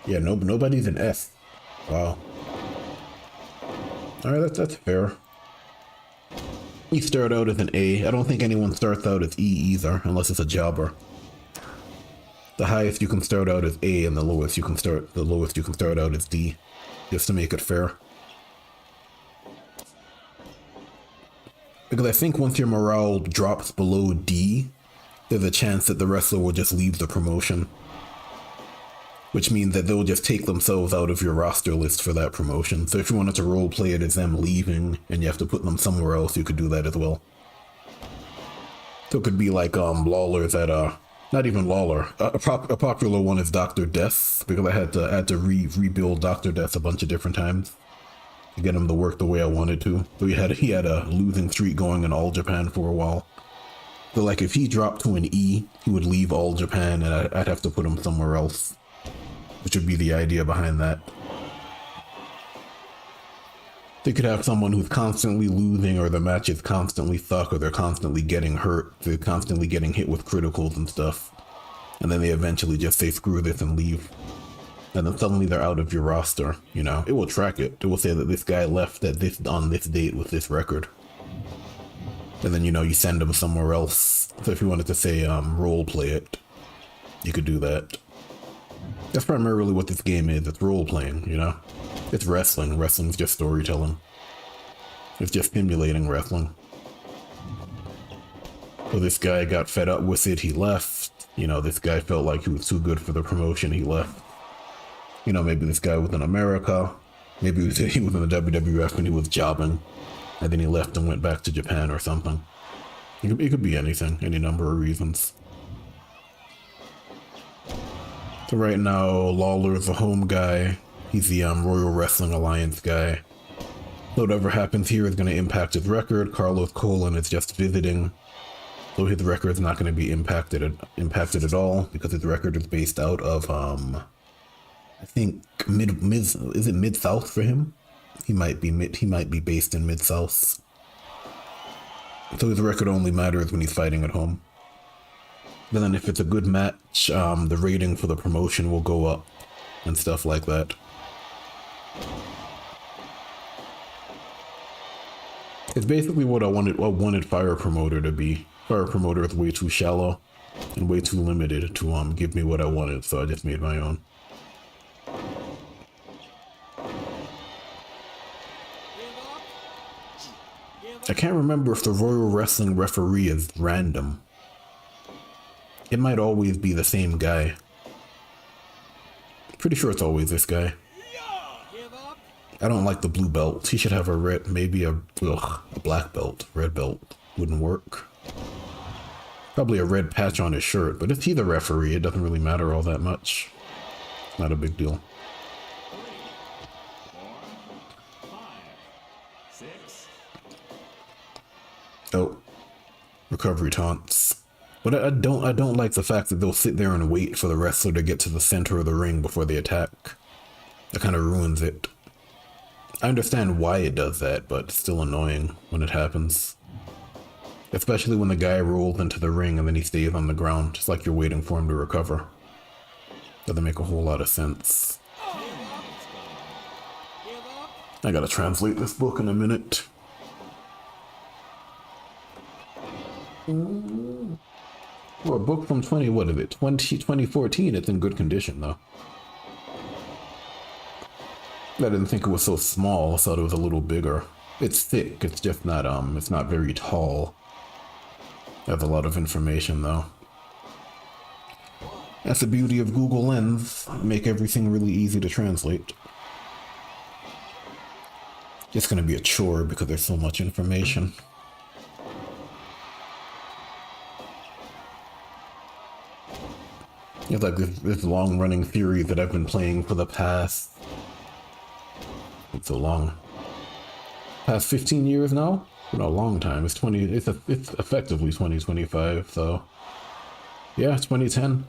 yeah, nobody's an S. Wow. Alright, that's fair. You start out as an A. I don't think anyone starts out as E either, unless it's a jobber. The highest you can start out is A, and the lowest you can start out is D, just to make it fair. Because I think once your morale drops below D, there's a chance that the wrestler will just leave the promotion. Which means that they'll just take themselves out of your roster list for that promotion. So if you wanted to roleplay it as them leaving and you have to put them somewhere else, you could do that as well. So it could be like Lawler's at not even Lawler. A popular one is Dr. Death, because I had to rebuild Dr. Death a bunch of different times to get him to work the way I wanted to. So he had a losing streak going in All Japan for a while. So like if he dropped to an E, he would leave All Japan and I'd have to put him somewhere else. Which would be the idea behind that. They could have someone who's constantly losing, or the matches constantly suck, or they're constantly getting hurt, they're constantly getting hit with criticals and stuff. And then they eventually just say screw this and leave. And then suddenly they're out of your roster, you know. It will track it. It will say that this guy left on this date with this record. And then, you know, you send them somewhere else. So if you wanted to say role play it, you could do that. That's primarily what this game is. It's role-playing, you know? It's wrestling. Wrestling's just storytelling. It's just simulating wrestling. So this guy got fed up with it, he left. You know, this guy felt like he was too good for the promotion, he left. You know, maybe this guy was in America. Maybe he was in the WWF and he was jobbing. And then he left and went back to Japan or something. It could be anything, any number of reasons. So right now, Lawler is the home guy. He's the Royal Wrestling Alliance guy. So whatever happens here is going to impact his record. Carlos Colon is just visiting. So his record is not going to be impacted at all because his record is based out of I think is it Mid South for him? He might be based in Mid South. So his record only matters when he's fighting at home. But then if it's a good match, the rating for the promotion will go up and stuff like that. It's basically what I wanted Fire Promoter to be. Fire Promoter is way too shallow and way too limited to give me what I wanted, so I just made my own. I can't remember if the Royal Wrestling referee is random. It might always be the same guy. Pretty sure it's always this guy. I don't like the blue belt. He should have a red, maybe a black belt. Red belt wouldn't work. Probably a red patch on his shirt, but if he's the referee, it doesn't really matter all that much. Not a big deal. 3, 4, 5, 6. Oh, recovery taunts. But I don't like the fact that they'll sit there and wait for the wrestler to get to the center of the ring before they attack. That kind of ruins it. I understand why it does that, but it's still annoying when it happens. Especially when the guy rolls into the ring and then he stays on the ground, just like you're waiting for him to recover. Doesn't make a whole lot of sense. I gotta translate this book in a minute. For a book from 2014, it's in good condition though. I didn't think it was so small, I thought it was a little bigger. It's thick, it's just not, it's not very tall. It has a lot of information though. That's the beauty of Google Lens, make everything really easy to translate. It's gonna be a chore because there's so much information. It's like this long-running theory that I've been playing for the past... It's so long. Past 15 years now? Not a long time. It's effectively 2025, so... Yeah, 2010.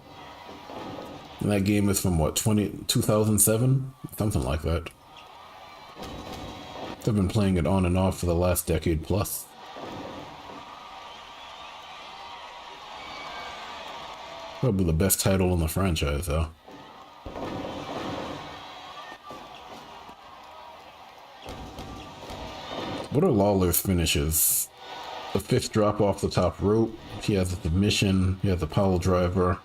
And that game is from what, 2007? Something like that. I've been playing it on and off for the last decade plus. Probably the best title in the franchise, though. What are Lawler's finishes? The fifth drop off the top rope. He has a submission. He has a pile driver.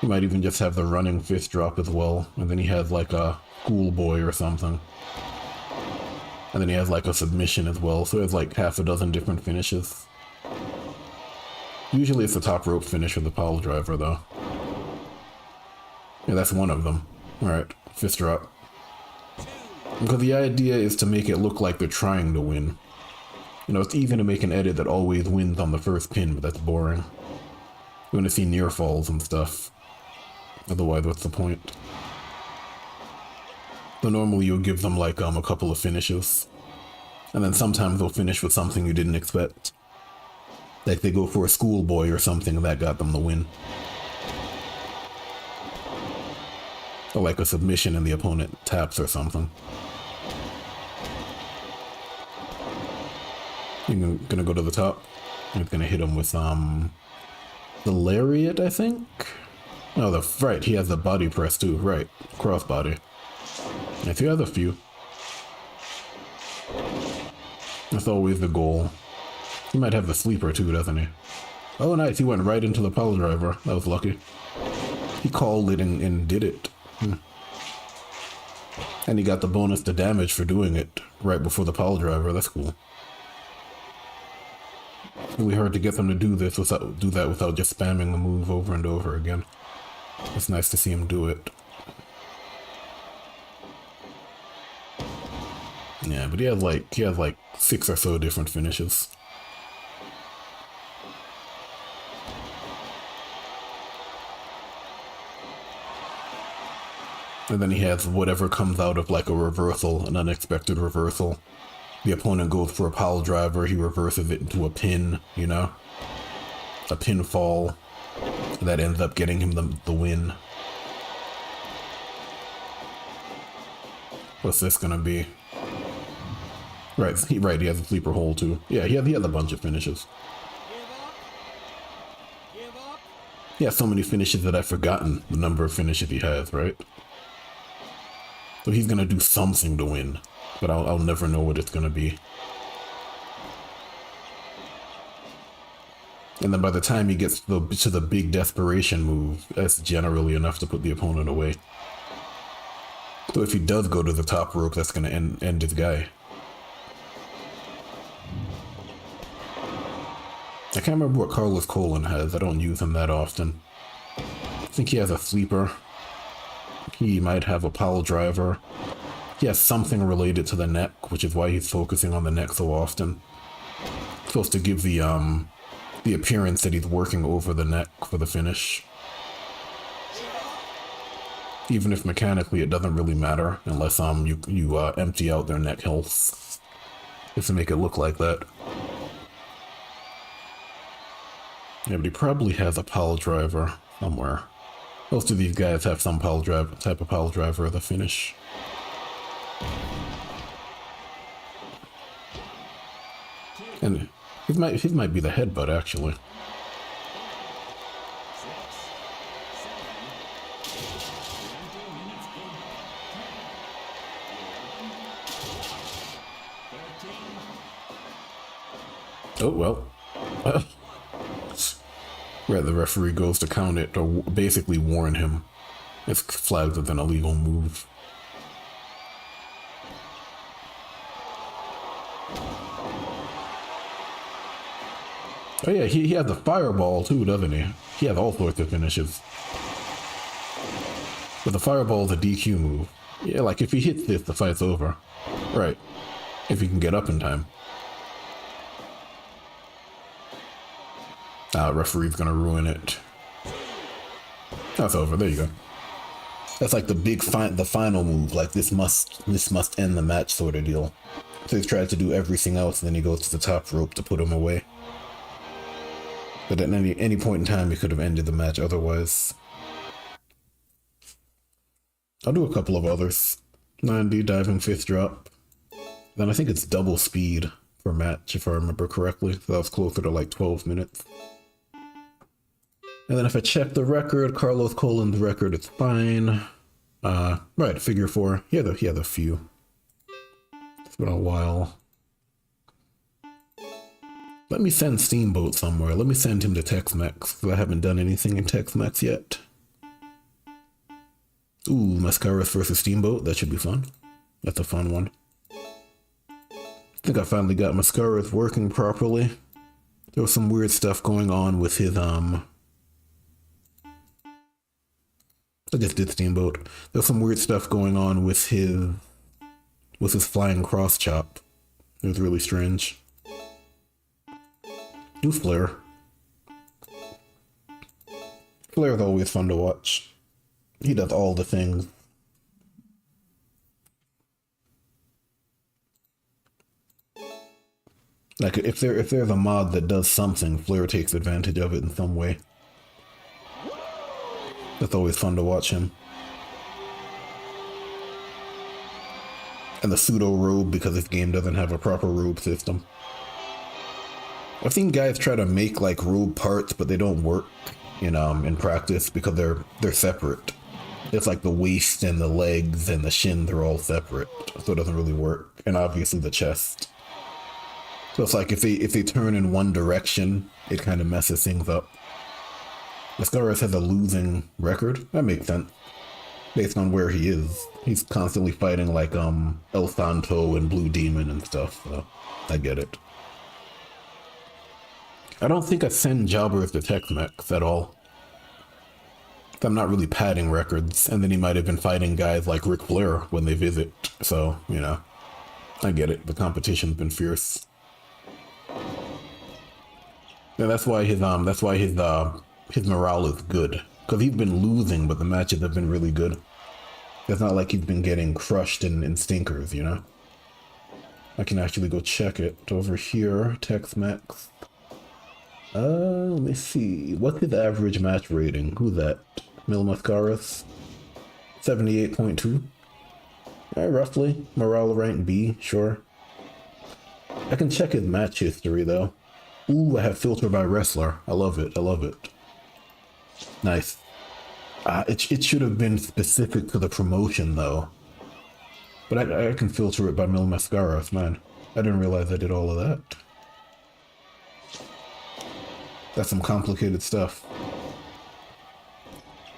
He might even just have the running fifth drop as well. And then he has like a schoolboy or something. And then he has like a submission as well. So he has like half a dozen different finishes. Usually it's the top rope finish or the pile driver, though. Yeah, that's one of them. Alright, fist drop. Because the idea is to make it look like they're trying to win. You know, it's easy to make an edit that always wins on the first pin, but that's boring. You want to see near falls and stuff. Otherwise, what's the point? So normally you'll give them like a couple of finishes. And then sometimes they'll finish with something you didn't expect. Like they go for a schoolboy or something that got them the win. Or like a submission and the opponent taps or something. You're gonna go to the top. You're gonna hit him with the lariat, I think? Oh, right, he has the body press too, right. Crossbody. Yes, he has a few. That's always the goal. He might have the sleeper too, doesn't he? Oh, nice. He went right into the pile driver. That was lucky. He called it and did it. And he got the bonus to damage for doing it right before the pile driver. That's cool. Really hard to get them to do that without just spamming the move over and over again. It's nice to see him do it. Yeah, but he has like 6 or so different finishes. And then he has whatever comes out of like a reversal, an unexpected reversal. The opponent goes for a pile driver, he reverses it into a pin, you know? a pinfall that ends up getting him the win. What's this gonna be? Right, he has a sleeper hold too. Yeah, he has a bunch of finishes. He has so many finishes that I've forgotten the number of finishes he has, right? So he's gonna do something to win, but I'll never know what it's gonna be. And then by the time he gets to the big desperation move, that's generally enough to put the opponent away. So if he does go to the top rope, that's gonna end his guy. I can't remember what Carlos Colon has. I don't use him that often. I think he has a sleeper. He might have a pile driver. He has something related to the neck, which is why he's focusing on the neck so often. It's supposed to give the appearance that he's working over the neck for the finish. Even if mechanically it doesn't really matter, unless you empty out their neck health, just to make it look like that. Yeah, but he probably has a pile driver somewhere. Most of these guys have some type of pile driver at the finish. And his might be the headbutt, actually. Oh, well. Right, the referee goes to count it, or basically warn him. It's flagged as an illegal move. Oh yeah, he has the fireball too, doesn't he? He has all sorts of finishes. But the fireball is a DQ move. Yeah, like if he hits this, the fight's over. Right. If he can get up in time. Referee's gonna ruin it. That's over. There you go. That's like the final move. Like this must end the match sort of deal. So he's tried to do everything else, and then he goes to the top rope to put him away. But at any point in time, he could have ended the match otherwise. I'll do a couple of others. 90 diving fifth drop. Then I think it's double speed per match, if I remember correctly. So that was closer to like 12 minutes. And then if I check the record, Carlos Colon's record, it's fine. Right, figure 4. He had a few. It's been a while. Let me send Steamboat somewhere. Let me send him to Tex-Mex, because I haven't done anything in Tex-Mex yet. Ooh, Mascaras versus Steamboat. That should be fun. That's a fun one. I think I finally got Mascaras working properly. There was some weird stuff going on with his, I just did Steamboat. There's some weird stuff going on with his flying cross chop. It was really strange. Do Flair. Flair's always fun to watch. He does all the things. Like if there's a mod that does something, Flair takes advantage of it in some way. It's always fun to watch him. And the pseudo robe, because this game doesn't have a proper robe system. I've seen guys try to make like robe parts, but they don't work in practice because they're separate. It's like the waist and the legs and the shins are all separate, so it doesn't really work. And obviously the chest. So it's like if they turn in one direction, it kind of messes things up. Mascaras has a losing record. That makes sense. Based on where he is. He's constantly fighting like El Santo and Blue Demon and stuff, so I get it. I don't think I send jobbers to Tex-Mex at all. I'm not really padding records, and then he might have been fighting guys like Ric Flair when they visit, so, I get it. The competition's been fierce. Yeah, that's why his morale is good. Because he's been losing, but the matches have been really good. It's not like he's been getting crushed in stinkers, I can actually go check it over here. Tex-Mex. Let me see. What's his average match rating? Who's that? Mil Mascaras? 78.2? Roughly. Morale rank B, sure. I can check his match history, though. Ooh, I have filter by wrestler. I love it. I love it. Nice. It should have been specific to the promotion, though. But I can filter it by Mil Mascaras, man. I didn't realize I did all of that. That's some complicated stuff.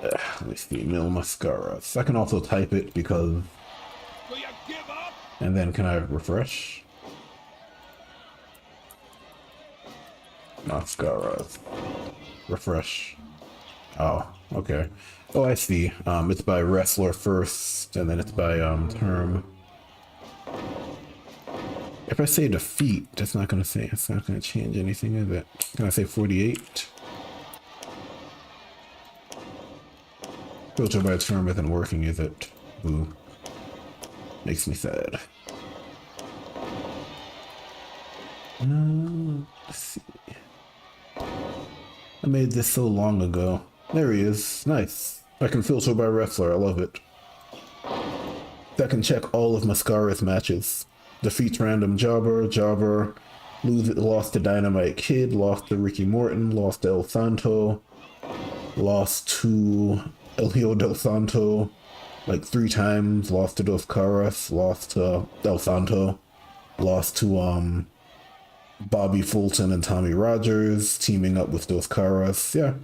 Let me see, Mil Mascaras. I can also type it because... Will you give up? And then can I refresh? Mascaras. Refresh. Oh, okay. Oh, I see. It's by wrestler first, and then it's by term. If I say defeat, it's not gonna change anything, is it? Can I say 48? Filter by term isn't working, is it? Boo. Makes me sad. Let's see. I made this so long ago. There he is. Nice. I can filter by wrestler. I love it. I can check all of Mascara's matches. Defeats random jobber, lost to Dynamite Kid, lost to Ricky Morton, lost to El Santo, lost to Elio Del Santo like 3 times, lost to Dos Caras, lost to El Santo, lost to Bobby Fulton and Tommy Rogers, teaming up with Dos Caras. Yeah.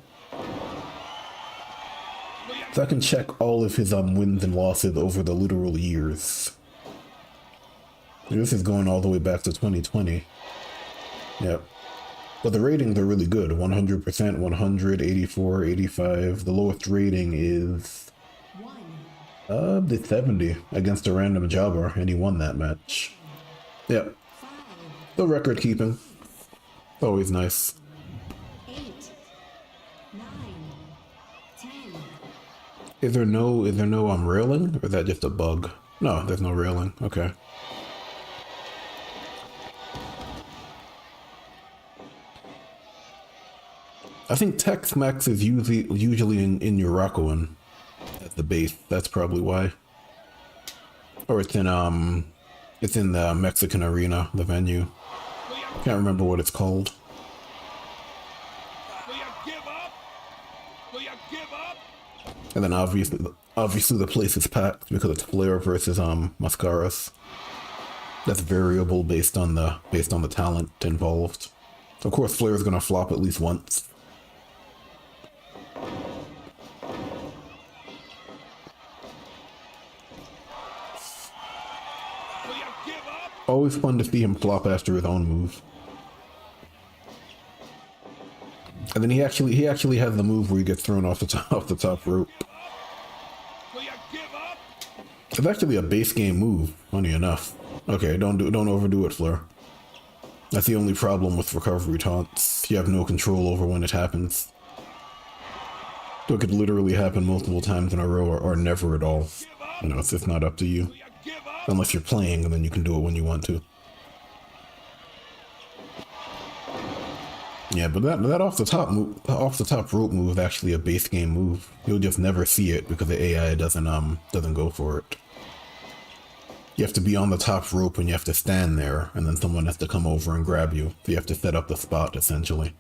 So I can check all of his wins and losses over the literal years. This is going all the way back to 2020. Yep. But the ratings are really good. 100%, 100, 84, 85. The lowest rating is... the 70 against a random jobber, and he won that match. Yep. The record keeping. Always nice. 8, 9, 10. Is there no railing? Or is that just a bug? No, there's no railing. Okay. I think Tex-Mex is usually in Urakuan at the base. That's probably why. Or it's in the Mexican Arena, the venue. Can't remember what it's called. Will you give up? Will you give up? And then obviously the place is packed because it's Flair versus Mascaras. That's variable based on the talent involved. Of course, Flair is gonna flop at least once. Will you give up? Always fun to see him flop after his own move. And then he actually has the move where he gets thrown off the top rope. Will you give up? It's actually a base game move, funny enough. Okay, don't overdo it, Flair. That's the only problem with recovery taunts. You have no control over when it happens. So it could literally happen multiple times in a row or never at all. You know, it's just not up to you. Will you give up? Unless you're playing, and then you can do it when you want to. Yeah, but that off the top rope move is actually a base game move. You'll just never see it because the AI doesn't go for it. You have to be on the top rope and you have to stand there, and then someone has to come over and grab you. So you have to set up the spot essentially.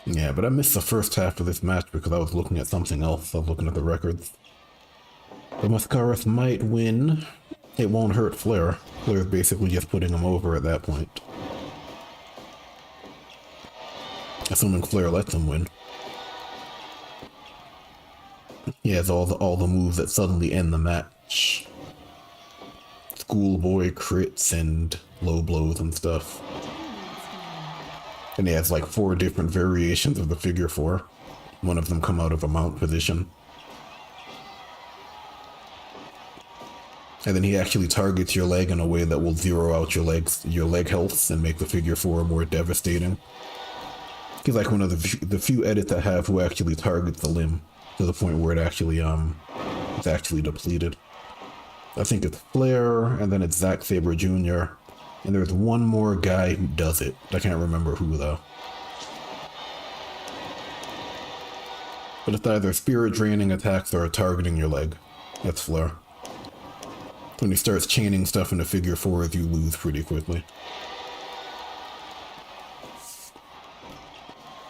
Yeah, but I missed the first half of this match because I was looking at something else. I was looking at the records. But Mascaras might win. It won't hurt Flair. Flair's basically just putting him over at that point. Assuming Flair lets him win. He has all the moves that suddenly end the match. Schoolboy crits and low blows and stuff. And he has like 4 different variations of the figure 4. One of them come out of a mount position. And then he actually targets your leg in a way that will zero out your leg health and make the figure 4 more devastating. He's like one of the few edits I have who actually targets the limb to the point where it's actually depleted. I think it's Flair, and then it's Zack Sabre Jr., And there's one more guy who does it. I can't remember who though. But it's either spirit draining attacks or targeting your leg. That's Flare. When he starts chaining stuff into figure fours, you lose pretty quickly.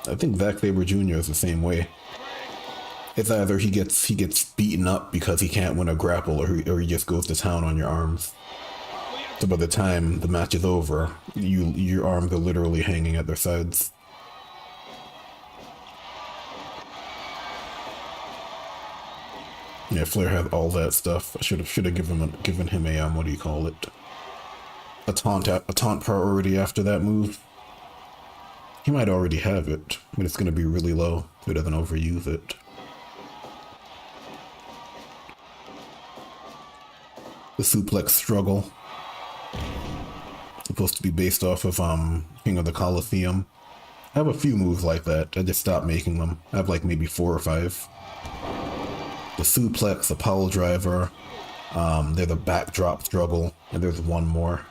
I think Zack Sabre Jr. is the same way. It's either he gets beaten up because he can't win a grapple, or he just goes to town on your arms. So by the time the match is over, your arms are literally hanging at their sides. Yeah, Flair has all that stuff. I should have given him a what do you call it? A taunt priority after that move. He might already have it, but it's gonna be really low if he doesn't overuse it. The suplex struggle. Supposed to be based off of King of the Colosseum. I have a few moves like that. I just stopped making them. I have like maybe 4 or 5. The suplex, the pile driver, there's a backdrop struggle, and there's one more.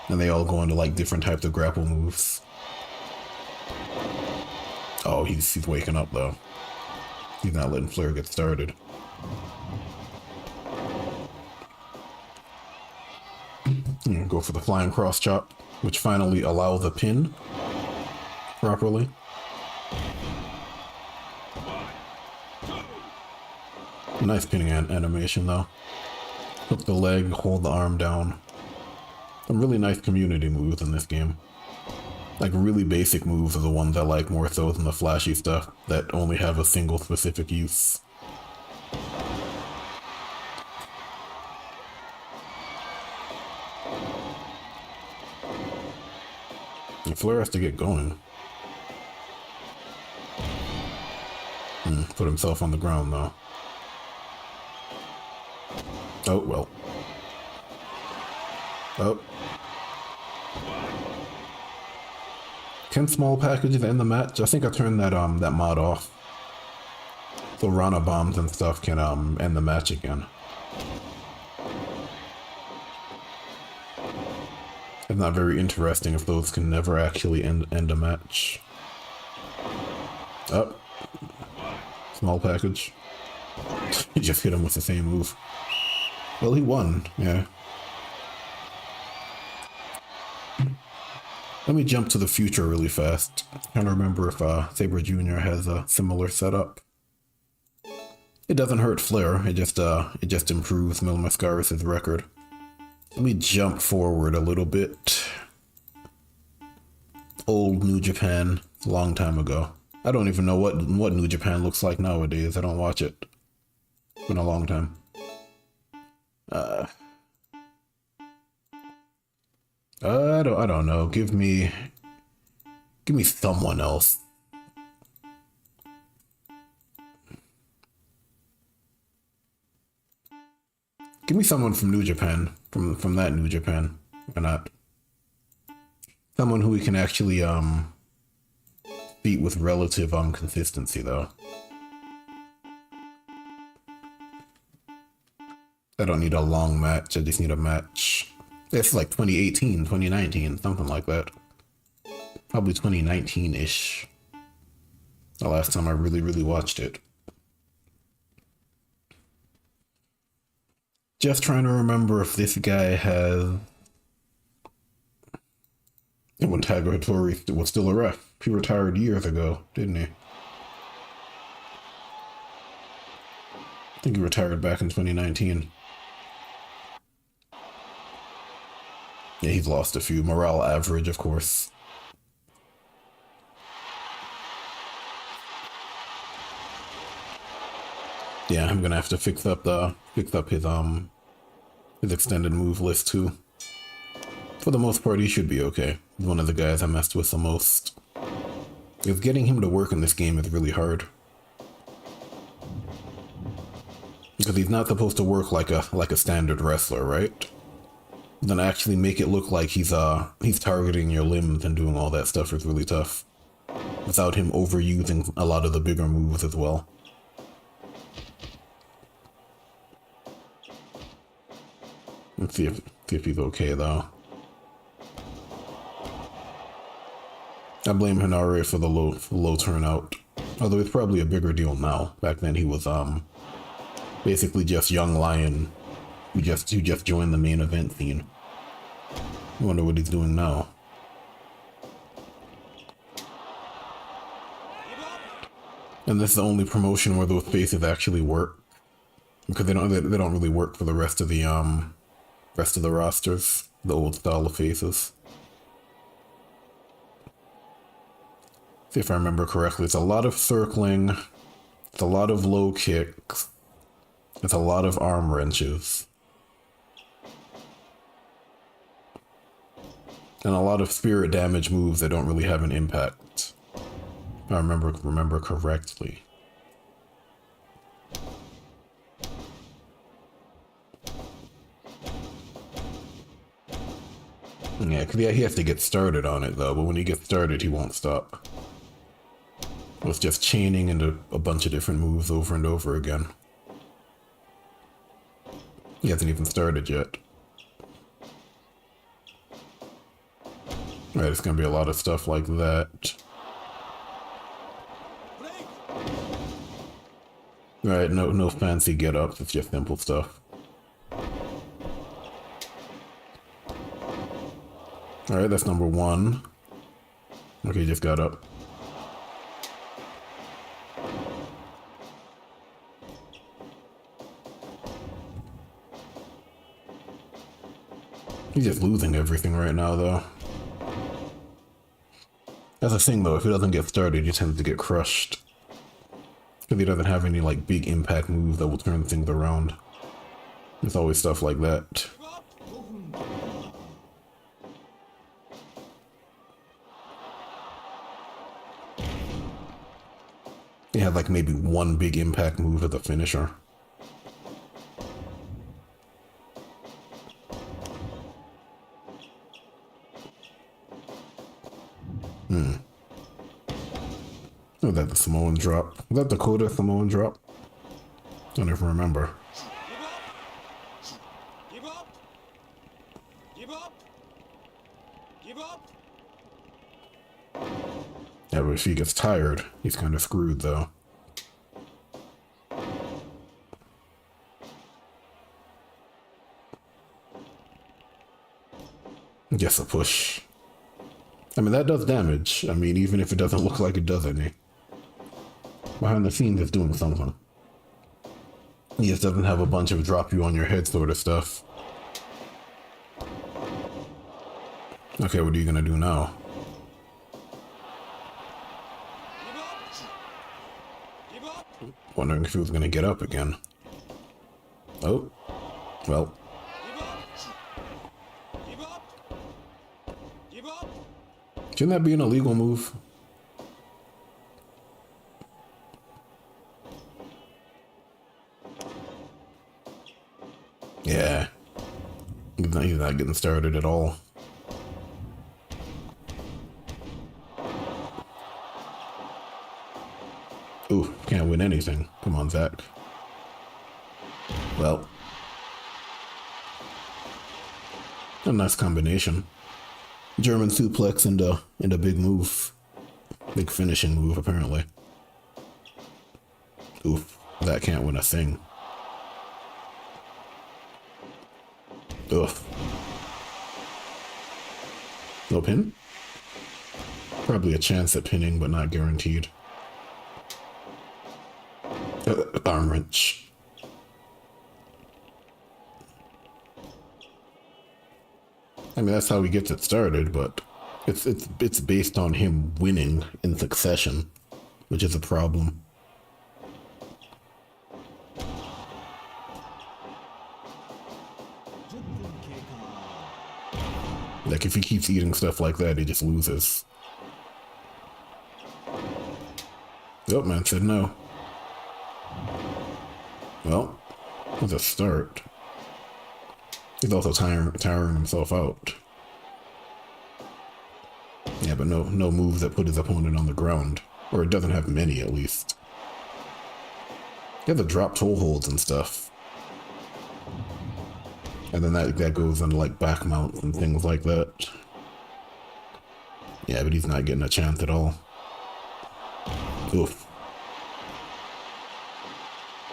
And they all go into like different types of grapple moves. Oh, he's waking up though. He's not letting Flair get started. Go for the flying cross chop, which finally allows the pin properly. Nice pinning animation though. Hook the leg, hold the arm down. Some really nice community moves in this game. Like really basic moves are the ones I like more so than the flashy stuff that only have a single specific use. And Flair has to get going. Put himself on the ground though. Oh, well. Oh. Can small packages end the match? I think I turned that that mod off. So Rana bombs and stuff can end the match again. It's not very interesting if those can never actually end a match. Oh. Small package. He just hit him with the same move. Well, he won, yeah. Let me jump to the future really fast. I'm trying to remember if Sabre Jr. has a similar setup. It doesn't hurt Flair, it just improves Mil Mascaras' record. Let me jump forward a little bit. Old New Japan, a long time ago. I don't even know what New Japan looks like nowadays. I don't watch it. It's been a long time. I don't know. Give me someone else. Give me someone from New Japan, from that New Japan. Why not? Someone who we can actually beat with relative consistency though. I don't need a long match, I just need a match. It's like 2018, 2019, something like that. Probably 2019-ish. The last time I really watched it. Just trying to remember if this guy has... And when Tiger Hattori was still a ref. He retired years ago, didn't he? I think he retired back in 2019. Yeah, he's lost a few. Morale average, of course. Yeah, I'm gonna have to fix up his extended move list too. For the most part, he should be okay. He's one of the guys I messed with the most. Because getting him to work in this game is really hard. Because he's not supposed to work like a standard wrestler, right? Then actually make it look like he's targeting your limbs and doing all that stuff is really tough. Without him overusing a lot of the bigger moves as well. Let's see if he's okay though. I blame Hinare for the low turnout. Although it's probably a bigger deal now. Back then he was basically just young lion who just joined the main event scene. I wonder what he's doing now. And this is the only promotion where those faces actually work, because they don't really work for the rest of the rosters, the old style of faces. See if I remember correctly, it's a lot of circling, it's a lot of low kicks, it's a lot of arm wrenches, and a lot of spirit damage moves that don't really have an impact. If I remember correctly. Yeah, because he has to get started on it though, but when he gets started, he won't stop. It's just chaining into a bunch of different moves over and over again. He hasn't even started yet. Right, it's gonna be a lot of stuff like that. Right, no fancy get-ups, it's just simple stuff. Alright, that's number one. Okay, just got up. He's just losing everything right now, though. That's the thing, though. If he doesn't get started, he tends to get crushed. Because he doesn't have any, like, big impact moves that will turn things around. It's always stuff like that. He had, like, maybe one big impact move as a finisher. Was that the Samoan drop? Was that Dakota Samoan drop? I don't even remember. Give up! Give up! Give up! Yeah, but if he gets tired, he's kind of screwed, though. Just a push. I mean, that does damage. I mean, even if it doesn't look like it does any. Behind the scenes, it's doing something. He just doesn't have a bunch of drop you on your head sort of stuff. Okay, what are you gonna do now? Give up! Wondering if he was gonna get up again. Oh, well. Give up! Give up! Shouldn't that be an illegal move? Yeah. He's not getting started at all. Ooh, can't win anything. Come on, Zach. Well. A nice combination. German suplex and a big move. Big finishing move, apparently. Oof, that can't win a thing. Ugh. No pin? Probably a chance at pinning, but not guaranteed. Arm wrench. I mean, that's how he gets it started, but it's based on him winning in succession, which is a problem. Like, if he keeps eating stuff like that, he just loses. Oh, man said no. Well, that's a start. He's also tiring himself out. Yeah, but no moves that put his opponent on the ground. Or it doesn't have many, at least. He has the drop toe holds and stuff. And then that goes into, like, back mounts and things like that. Yeah, but he's not getting a chance at all. Oof.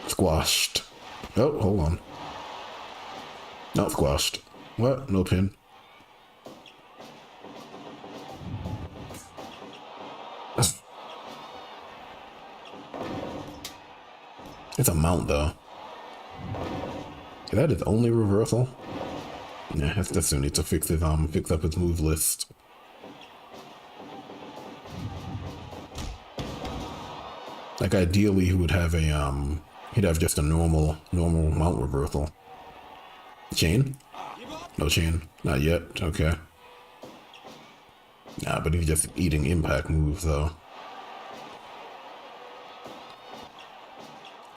Squashed. Oh, hold on. Not squashed. What? No pin. It's a mount though. That is only reversal. Yeah, that's still need to fix his fix up his move list. Like ideally he would have a he'd have just a normal mount reversal. Chain? No chain. Not yet. Okay. Nah, but he's just eating impact moves though.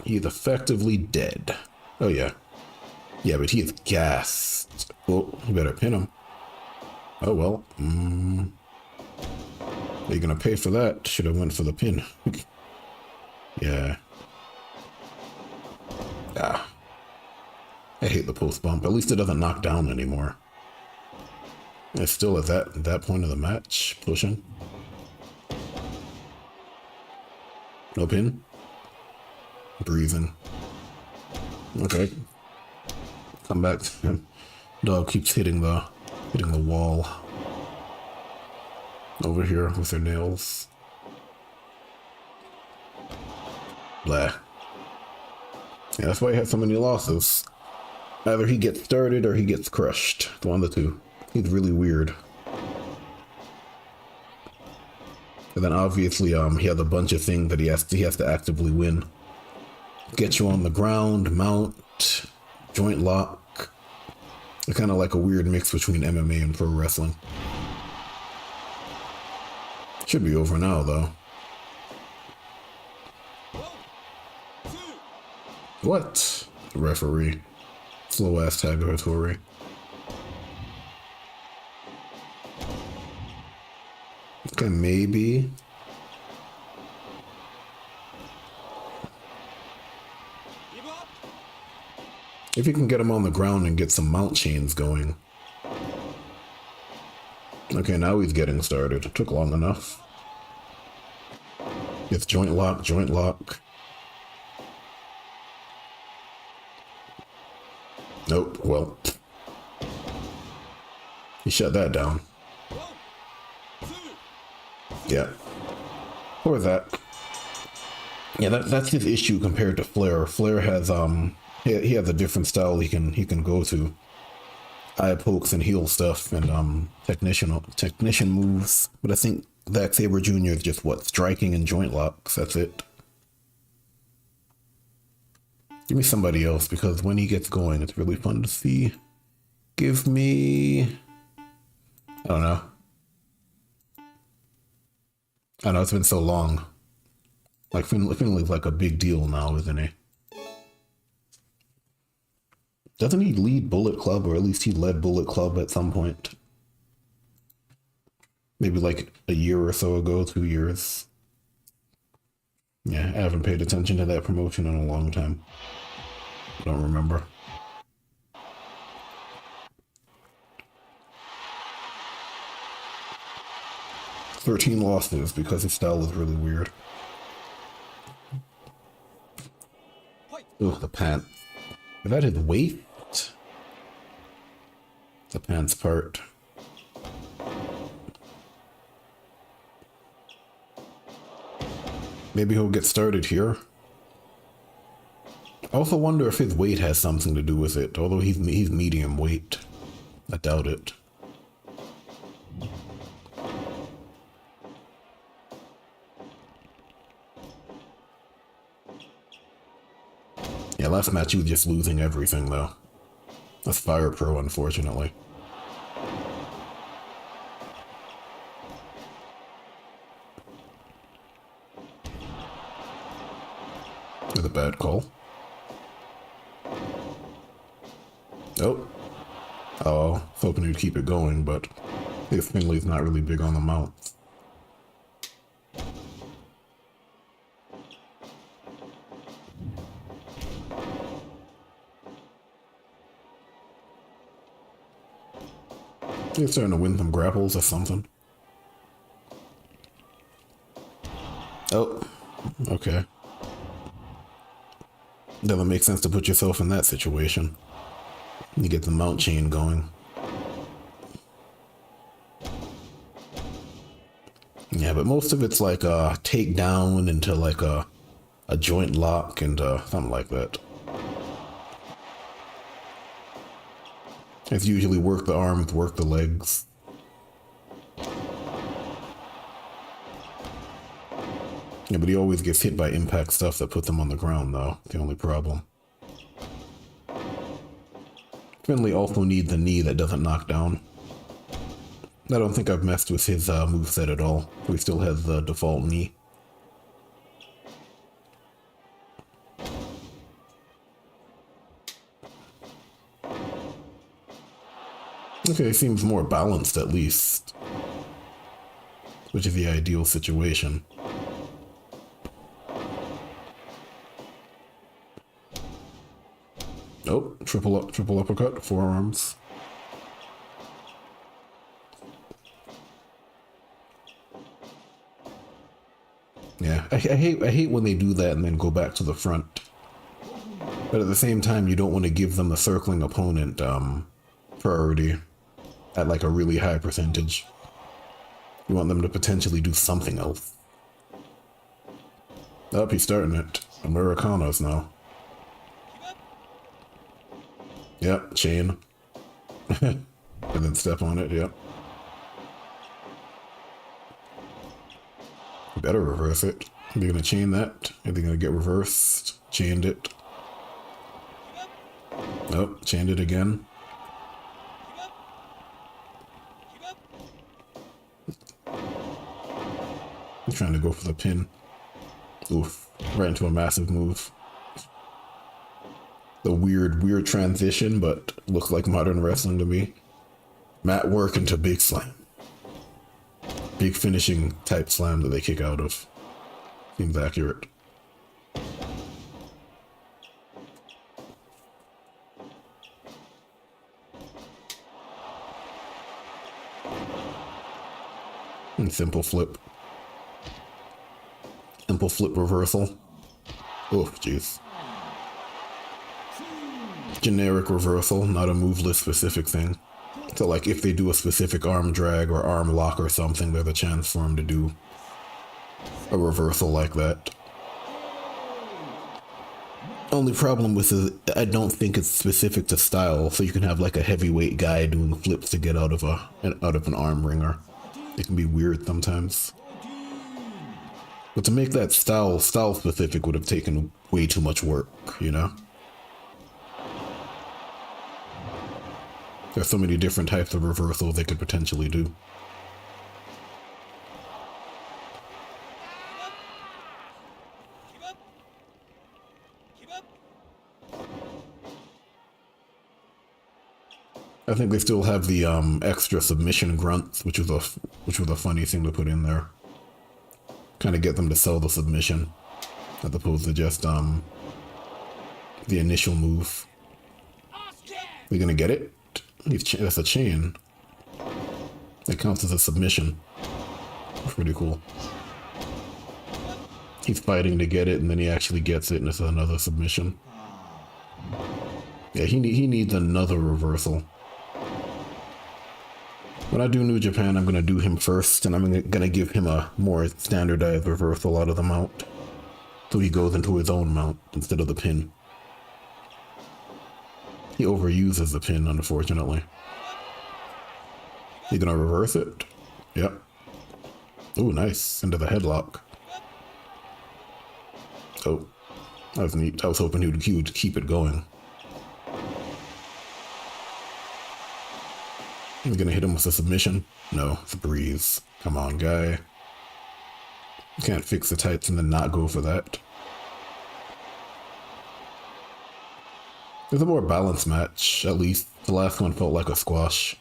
He's effectively dead. Oh yeah. Yeah, but he is gassed. Well, you better pin him. Oh well. Are you gonna pay for that? Should have went for the pin. Yeah. Ah. I hate the post bump. At least it doesn't knock down anymore. It's still at that point of the match. Pushing. No pin. Breathing. Okay. Come back to him. Dog keeps hitting the wall. Over here with her nails. Blah. Yeah, that's why he has so many losses. Either he gets started or he gets crushed. It's one of the two. He's really weird. And then obviously he has a bunch of things that he has to actively win. Get you on the ground, mount, joint lock. It's kind of like a weird mix between MMA and pro wrestling. Should be over now though. What? Referee. Slow ass taggatory. Okay, maybe. If you can get him on the ground and get some mount chains going. Okay, now he's getting started. It took long enough. It's joint lock, joint lock. Nope, well. He shut that down. Yeah. Or that. Yeah, that's his issue compared to Flair. Flair has he has a different style he can go to. Eye pokes and heel stuff and technician moves. But I think Zack Sabre Jr. is just what? Striking and joint locks, that's it. Give me somebody else, because when he gets going, it's really fun to see. Give me... I don't know. I know, it's been so long. Like, Finley's like a big deal now, isn't he? Doesn't he lead Bullet Club, or at least he led Bullet Club at some point? Maybe like a year or so ago, 2 years. Yeah, I haven't paid attention to that promotion in a long time. I don't remember. "13 losses because his style is really weird." Ugh, the pant. Is that his weight? The pants part. Maybe he'll get started here. I also wonder if his weight has something to do with it, although he's medium weight. I doubt it. Yeah, last match he was just losing everything though. That's Fire Pro, unfortunately. With a bad call. Oh. Oh, I was hoping he'd keep it going, but I think Finley's not really big on the mount. He's starting to win some grapples or something. Oh, okay. Doesn't make sense to put yourself in that situation. You get the mount chain going. Yeah, but most of it's like a takedown into like a joint lock and something like that. It's usually work the arms, work the legs. Yeah, but he always gets hit by impact stuff that puts him on the ground, though. The only problem. Finley also needs a knee that doesn't knock down. I don't think I've messed with his moveset at all. He still has the default knee. Okay, seems more balanced at least. Which is the ideal situation. Oh, triple uppercut, forearms. Yeah, I hate when they do that and then go back to the front. But at the same time, you don't want to give them the circling opponent priority at like a really high percentage. You want them to potentially do something else. Oh, he's starting it. Americanos now. Yep, chain. And then step on it, yep. Better reverse it. They're gonna chain that. Are they gonna get reversed? Chained it. Oh, chained it again. I'm trying to go for the pin. Oof. Right into a massive move. The weird transition, but looks like modern wrestling to me. Mat work into big slam. Big finishing type slam that they kick out of. Seems accurate. And simple flip. Simple flip reversal. Oh, jeez. Generic reversal, not a move list specific thing. So like if they do a specific arm drag or arm lock or something, there's a chance for them to do a reversal like that. Only problem with it, I don't think it's specific to style, so you can have like a heavyweight guy doing flips to get out of an arm wringer. It can be weird sometimes. But to make that style specific would have taken way too much work, you know? There's so many different types of reversals they could potentially do. I think they still have the extra submission grunts, which was a funny thing to put in there. Kind of get them to sell the submission, as opposed to just the initial move. We're gonna get it. That's a chain. That counts as a submission. Pretty cool. He's fighting to get it, and then he actually gets it, and it's another submission. Yeah, he needs another reversal. When I do New Japan, I'm going to do him first, and I'm going to give him a more standardized reversal out of the mount. So he goes into his own mount instead of the pin. He overuses the pin, unfortunately. You gonna reverse it? Yep. Ooh, nice. Into the headlock. Oh, that was neat. I was hoping he would keep it going. We're gonna hit him with a submission? No, it's a breeze. Come on, guy. You can't fix the tights and then not go for that. It's a more balanced match, at least. The last one felt like a squash.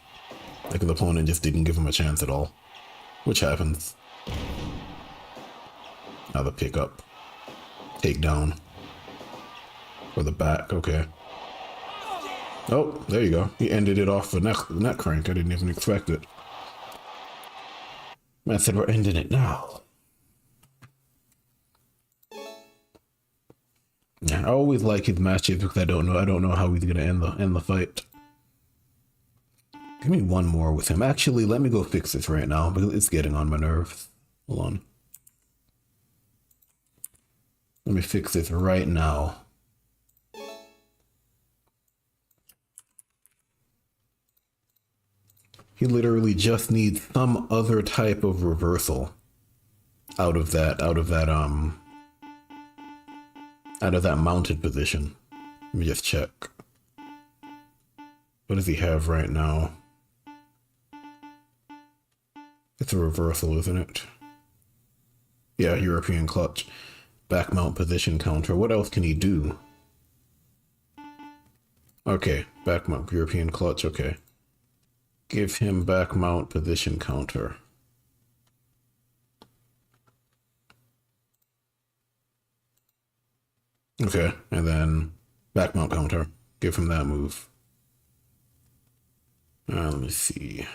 Like the opponent just didn't give him a chance at all. Which happens. Now the pickup. Takedown. For the back, okay. Oh, there you go. He ended it off the neck crank. I didn't even expect it. Man said we're ending it now. Yeah, I always like his matches because I don't know how he's gonna end the fight. Give me one more with him. Actually, let me go fix this right now because it's getting on my nerves. Hold on. Let me fix this right now. He literally just needs some other type of reversal out of that mounted position. Let me just check. What does he have right now? It's a reversal, isn't it? Yeah, European clutch. Back mount position counter. What else can he do? Okay, back mount, European clutch, okay. Give him back mount position counter. Okay, and then back mount counter. Give him that move. Let me see.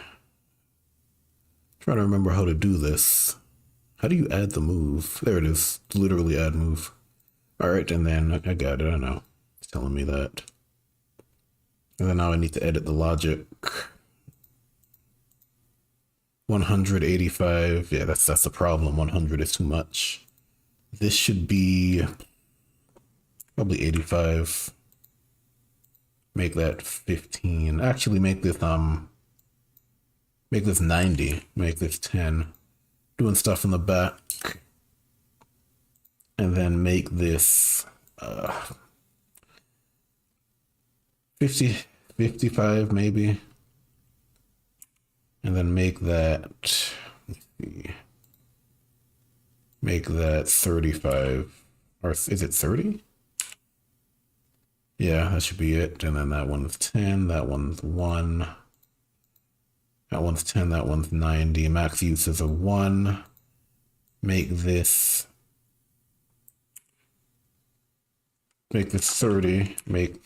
Trying to remember how to do this. How do you add the move? There it is. Literally add move. Alright, and then I got it, I know. It's telling me that. And then now I need to edit the logic. 185. Yeah, that's the problem. 100 is too much. This should be probably 85. Make that 15. Actually, make this 90. Make this 10. Doing stuff in the back. And then make this 50, 55 maybe. And then make that, let's see, make that 35, or is it 30? Yeah, that should be it. And then that one's 10, that one's 1, that one's 10, that one's 90. Max use is a 1. Make this 30, make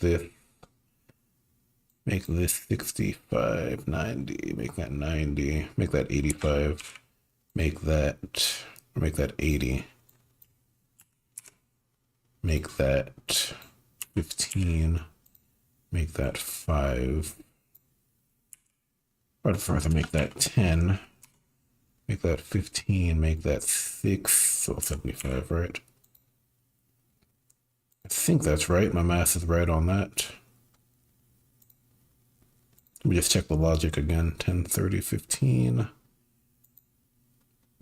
this 65, 90, make that 90, make that 85, make that 80, make that 15, make that 5, right further, make that 10, make that 15, make that 6, so 75, right? I think that's right, my math is right on that. Let me just check the logic again. 10, 30, 15,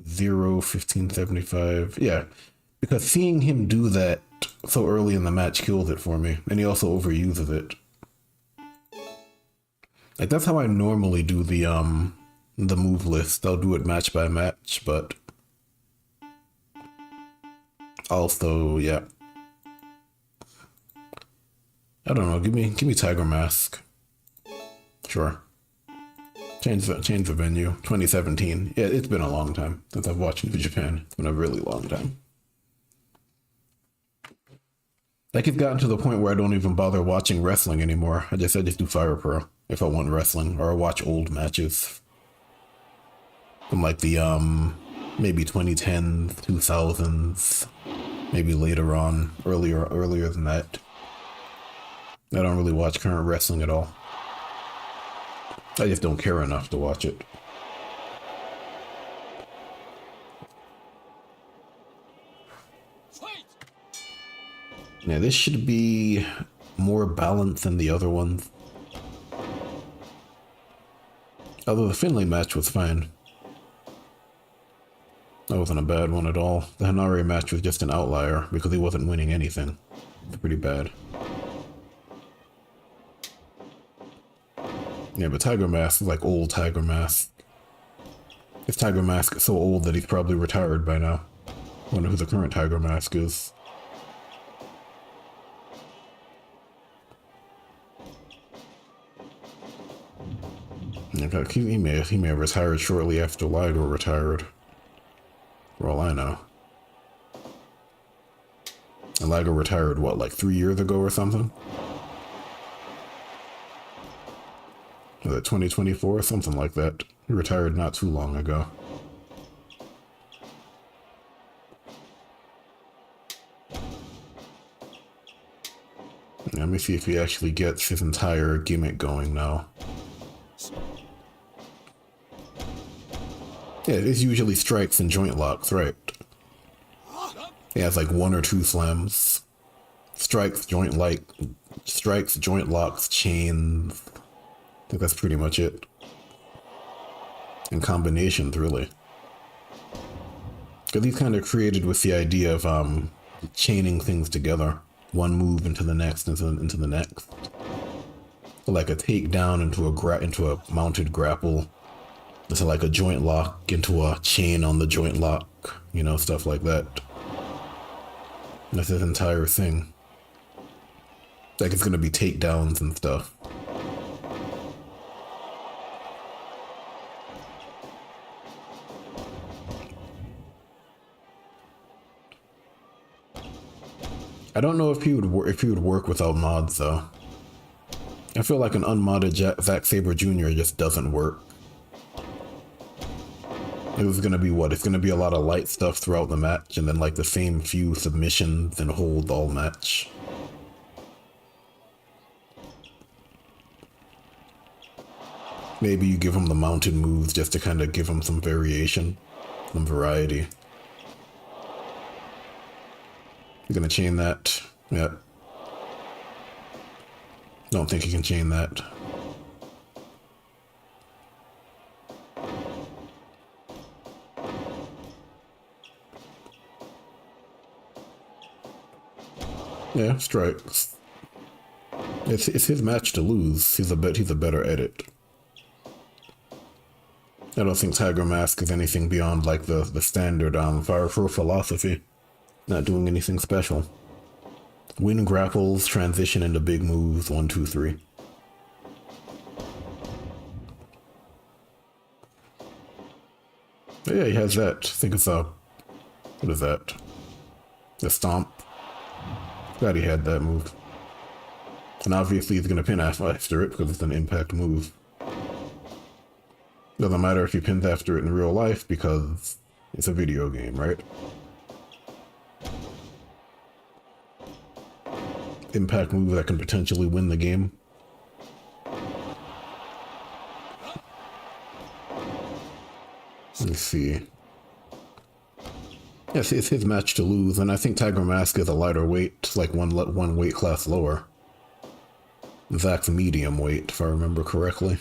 0, 15, 75. Yeah, because seeing him do that so early in the match kills it for me. And he also overuses it. Like, that's how I normally do the move list. I'll do it match by match, but also, yeah. I don't know. Give me Tiger Mask. Sure. Change the venue. 2017. Yeah, it's been a long time since I've watched New Japan. It's been a really long time. Like, it's gotten to the point where I don't even bother watching wrestling anymore. I just do Fire Pro if I want wrestling, or I watch old matches from like the maybe 2010s, 2000s, maybe later on, earlier than that. I don't really watch current wrestling at all. I just don't care enough to watch it. Fight! Yeah, this should be more balanced than the other ones. Although the Finlay match was fine. That wasn't a bad one at all. The Hanare match was just an outlier because he wasn't winning anything. It's pretty bad. Yeah, but Tiger Mask is like old Tiger Mask. This Tiger Mask is so old that he's probably retired by now. Wonder who the current Tiger Mask is. He may have retired shortly after Liger retired. For all I know. And Liger retired, what, like 3 years ago or something? Was it 2024? Something like that. He retired not too long ago. let me see if he actually gets his entire gimmick going now. Yeah, it is usually strikes and joint locks, right? He has like 1 or 2 slams. Strikes, joint locks, chains. I think that's pretty much it. And combinations, really. Because he's kind of created with the idea of chaining things together. One move into the next, into the next. Like a takedown into a mounted grapple. It's like a joint lock into a chain on the joint lock. You know, stuff like that. And that's his entire thing. Like it's gonna be takedowns and stuff. I don't know if he would work without mods though. I feel like an unmodded Zack Sabre Jr. just doesn't work. It was gonna be what? It's gonna be a lot of light stuff throughout the match, and then like the same few submissions and hold all match. Maybe you give him the mounted moves just to kind of give him some variation, some variety. You're gonna chain that? Yeah. Don't think you can chain that. Yeah, strikes. It's his match to lose. He's a better edit. I don't think Tiger Mask is anything beyond like the standard Fire Pro philosophy. Not doing anything special. Win grapples, transition into big moves, 1, 2, 3. But yeah, he has that. I think it's what is that? The stomp. Glad he had that move. And obviously he's gonna pin after it because it's an impact move. Doesn't matter if he pins after it in real life because it's a video game, right? Impact move that can potentially win the game. Let's see. Yes, it's his match to lose, and I think Tiger Mask is a lighter weight, like one weight class lower. Zack's medium weight, if I remember correctly.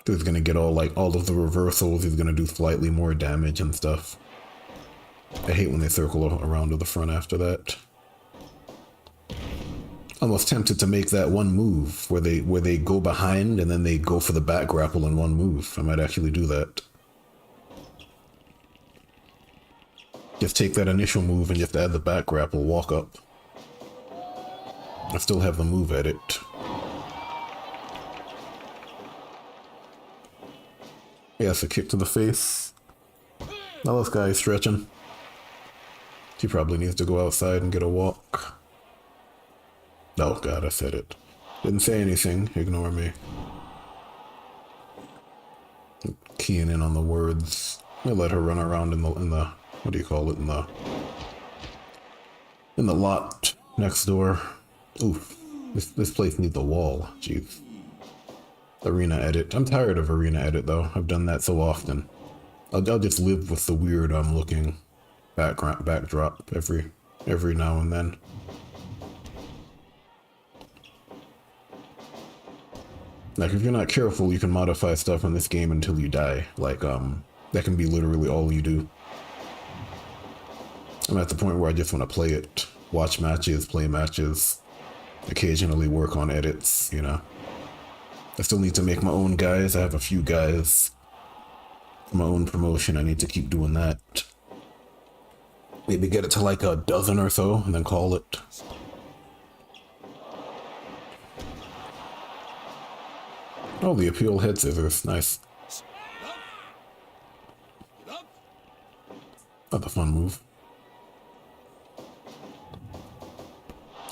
So he's gonna get all of the reversals. He's gonna do slightly more damage and stuff. I hate when they circle around to the front after that. Almost tempted to make that one move where they go behind and then they go for the back grapple in one move. I might actually do that. Just take that initial move and just add the back grapple, walk up. I still have the move edit. Yeah, it's a kick to the face. Now this guy is stretching. He probably needs to go outside and get a walk. Oh god, I said it. Didn't say anything, ignore me. Keying in on the words. I'll let her run around in the what do you call it, in the lot next door. Oof. This place needs a wall. Jeez. Arena edit. I'm tired of arena edit though. I've done that so often. I'll just live with the weird looking backdrop every now and then. Like if you're not careful, you can modify stuff in this game until you die. Like that can be literally all you do. I'm at the point where I just want to play it, watch matches, play matches, occasionally work on edits, you know. I still need to make my own guys. I have a few guys for my own promotion. I need to keep doing that. Maybe get it to like a dozen or so and then call it. Oh, the appeal head scissors. Nice. That's a fun move.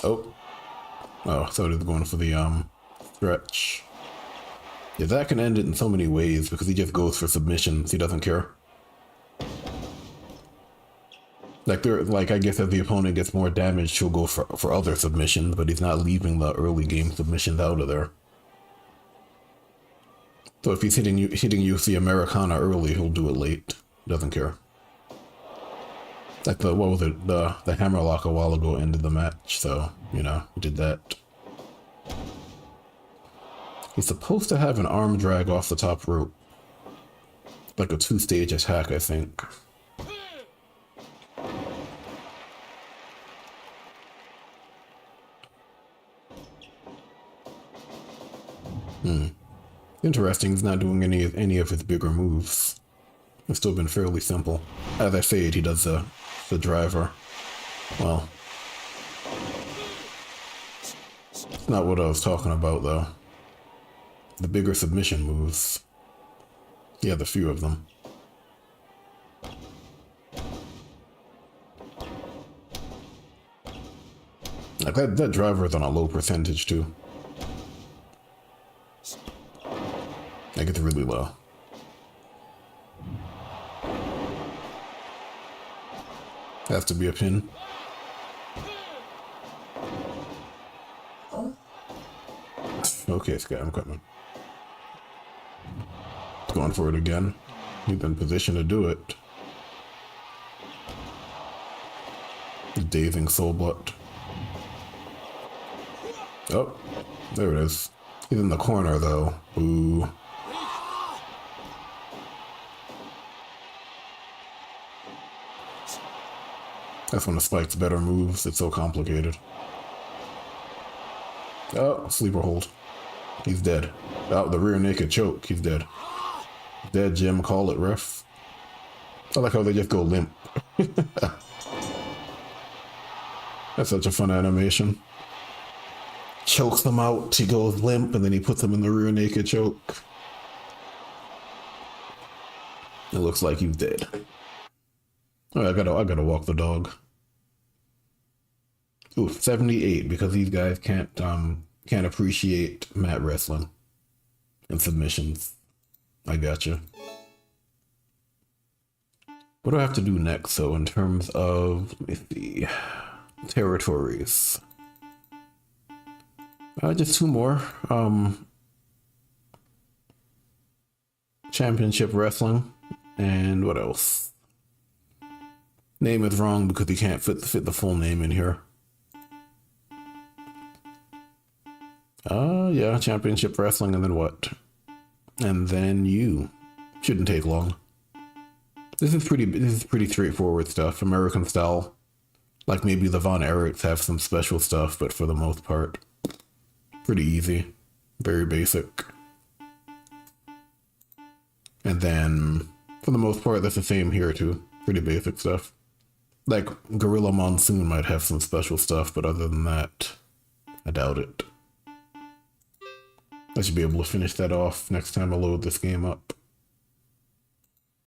Oh. Oh, I thought he was going for the stretch. Yeah, that can end it in so many ways because he just goes for submissions. He doesn't care. Like they're like I guess as the opponent gets more damage, he'll go for other submissions, but he's not leaving the early game submissions out of there. So if he's hitting you with the Americana early, he'll do it late. Doesn't care. Like what was it? The Hammerlock a while ago ended the match, so you know he did that. He's supposed to have an arm drag off the top rope, like a 2-stage attack, I think. Interesting, he's not doing any of his bigger moves. It's still been fairly simple. As I said, he does the driver. Well, it's not what I was talking about though. The bigger submission moves. He has a few of them. Like that driver is on a low percentage too. Like it's really low. Has to be a pin. Okay, Sky, I'm coming. Going for it again. He's in position to do it. Dazing Soulblut. Oh, there it is. He's in the corner though. Ooh. That's one of Spike's better moves. It's so complicated. Oh, sleeper hold. He's dead. Oh, the rear naked choke. He's dead. Dead, Jim. Call it, ref. I like how they just go limp. That's such a fun animation. Chokes them out. He goes limp, and then he puts them in the rear naked choke. It looks like he's dead. Oh, I gotta walk the dog. Ooh, 78 because these guys can't appreciate mat wrestling and submissions. I gotcha. What do I have to do next? So in terms of, let me see, territories. Just 2 more. Championship wrestling, and what else? Name is wrong because he can't fit the full name in here. Yeah, championship wrestling, and then what? And then you. Shouldn't take long. This is pretty straightforward stuff. American style. Like maybe the Von Erichs have some special stuff, but for the most part, pretty easy. Very basic. And then, for the most part, that's the same here too. Pretty basic stuff. Like, Gorilla Monsoon might have some special stuff, but other than that, I doubt it. I should be able to finish that off next time I load this game up.